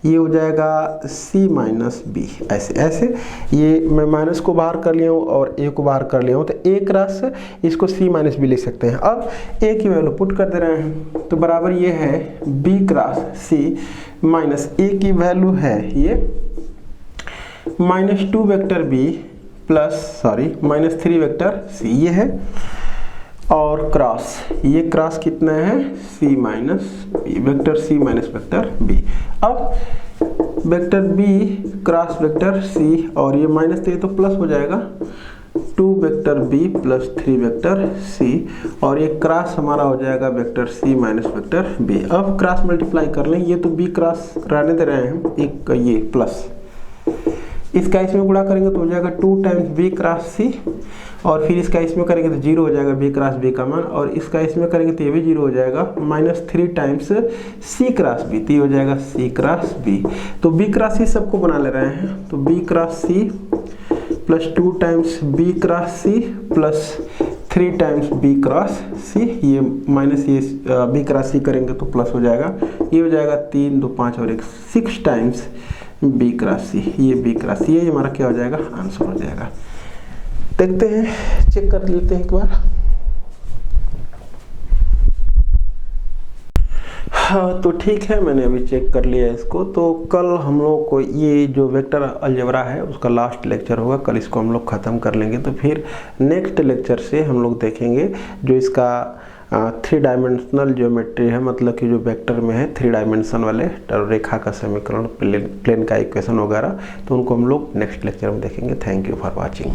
ये हो जाएगा सी माइनस बी, ऐसे ऐसे। ये मैं माइनस को बाहर कर लिया हूँ और ए को बाहर कर लिया हूँ, तो ए क्रॉस इसको सी माइनस बी लिख सकते हैं। अब ए की वैल्यू पुट कर दे रहे हैं, तो बराबर ये है B cross C minus A की वैल्यू है ये -2 vector B plus -3 vector C, ये है, और क्रॉस, ये क्रॉस कितना है C minus B, vector C minus vector B. अब vector B cross vector C, और ये माइनस तो ये तो प्लस हो जाएगा, 2 vector B plus 3 vector C, और ये क्रॉस हमारा हो जाएगा vector C minus vector B. अब क्रॉस मल्टीप्लाई कर लें, ये तो बी क्रॉस रहने दे रहे हैं, एक ये प्लस, इसका इसमें गुणा करेंगे तो हो जाएगा 2 टाइम्स बी क्रॉस सी, और फिर इसका इसमें करेंगे तो 0 हो जाएगा बी क्रॉस बी का मान, और इसका इसमें करेंगे तो ये भी 0 हो जाएगा, -3 टाइम्स सी क्रॉस बी, तो ये हो जाएगा सी क्रॉस बी। तो बी क्रॉस सी सबको बना ले रहे हैं, तो B cross C plus 2 times B cross C plus 3 times B cross C, ये माइनस ये बी क्रॉस सी करेंगे तो प्लस हो जाएगा, ये हो जाएगा 3 2 5 और 1 6 टाइम्स बी क्रॉस सी, ये बी क्रॉस सी, ये हमारा क्या हो जाएगा आंसर हो जाएगा। देखते हैं, चेक कर लेते हैं एक बार। हाँ तो ठीक है, मैंने अभी चेक कर लिया इसको। तो कल हम लोग को ये जो वेक्टर अलजेब्रा है उसका लास्ट लेक्चर होगा, कल इसको हम लोग ख़त्म कर लेंगे। तो फिर नेक्स्ट लेक्चर से हम लोग देखेंगे जो इसका 3 डायमेंशनल ज्योमेट्री है, मतलब कि जो वेक्टर में है 3 डायमेंशन वाले रेखा का समीकरण, प्लेन का इक्वेशन वगैरह, तो उनको हम लोग नेक्स्ट लेक्चर में देखेंगे। Thank you for watching.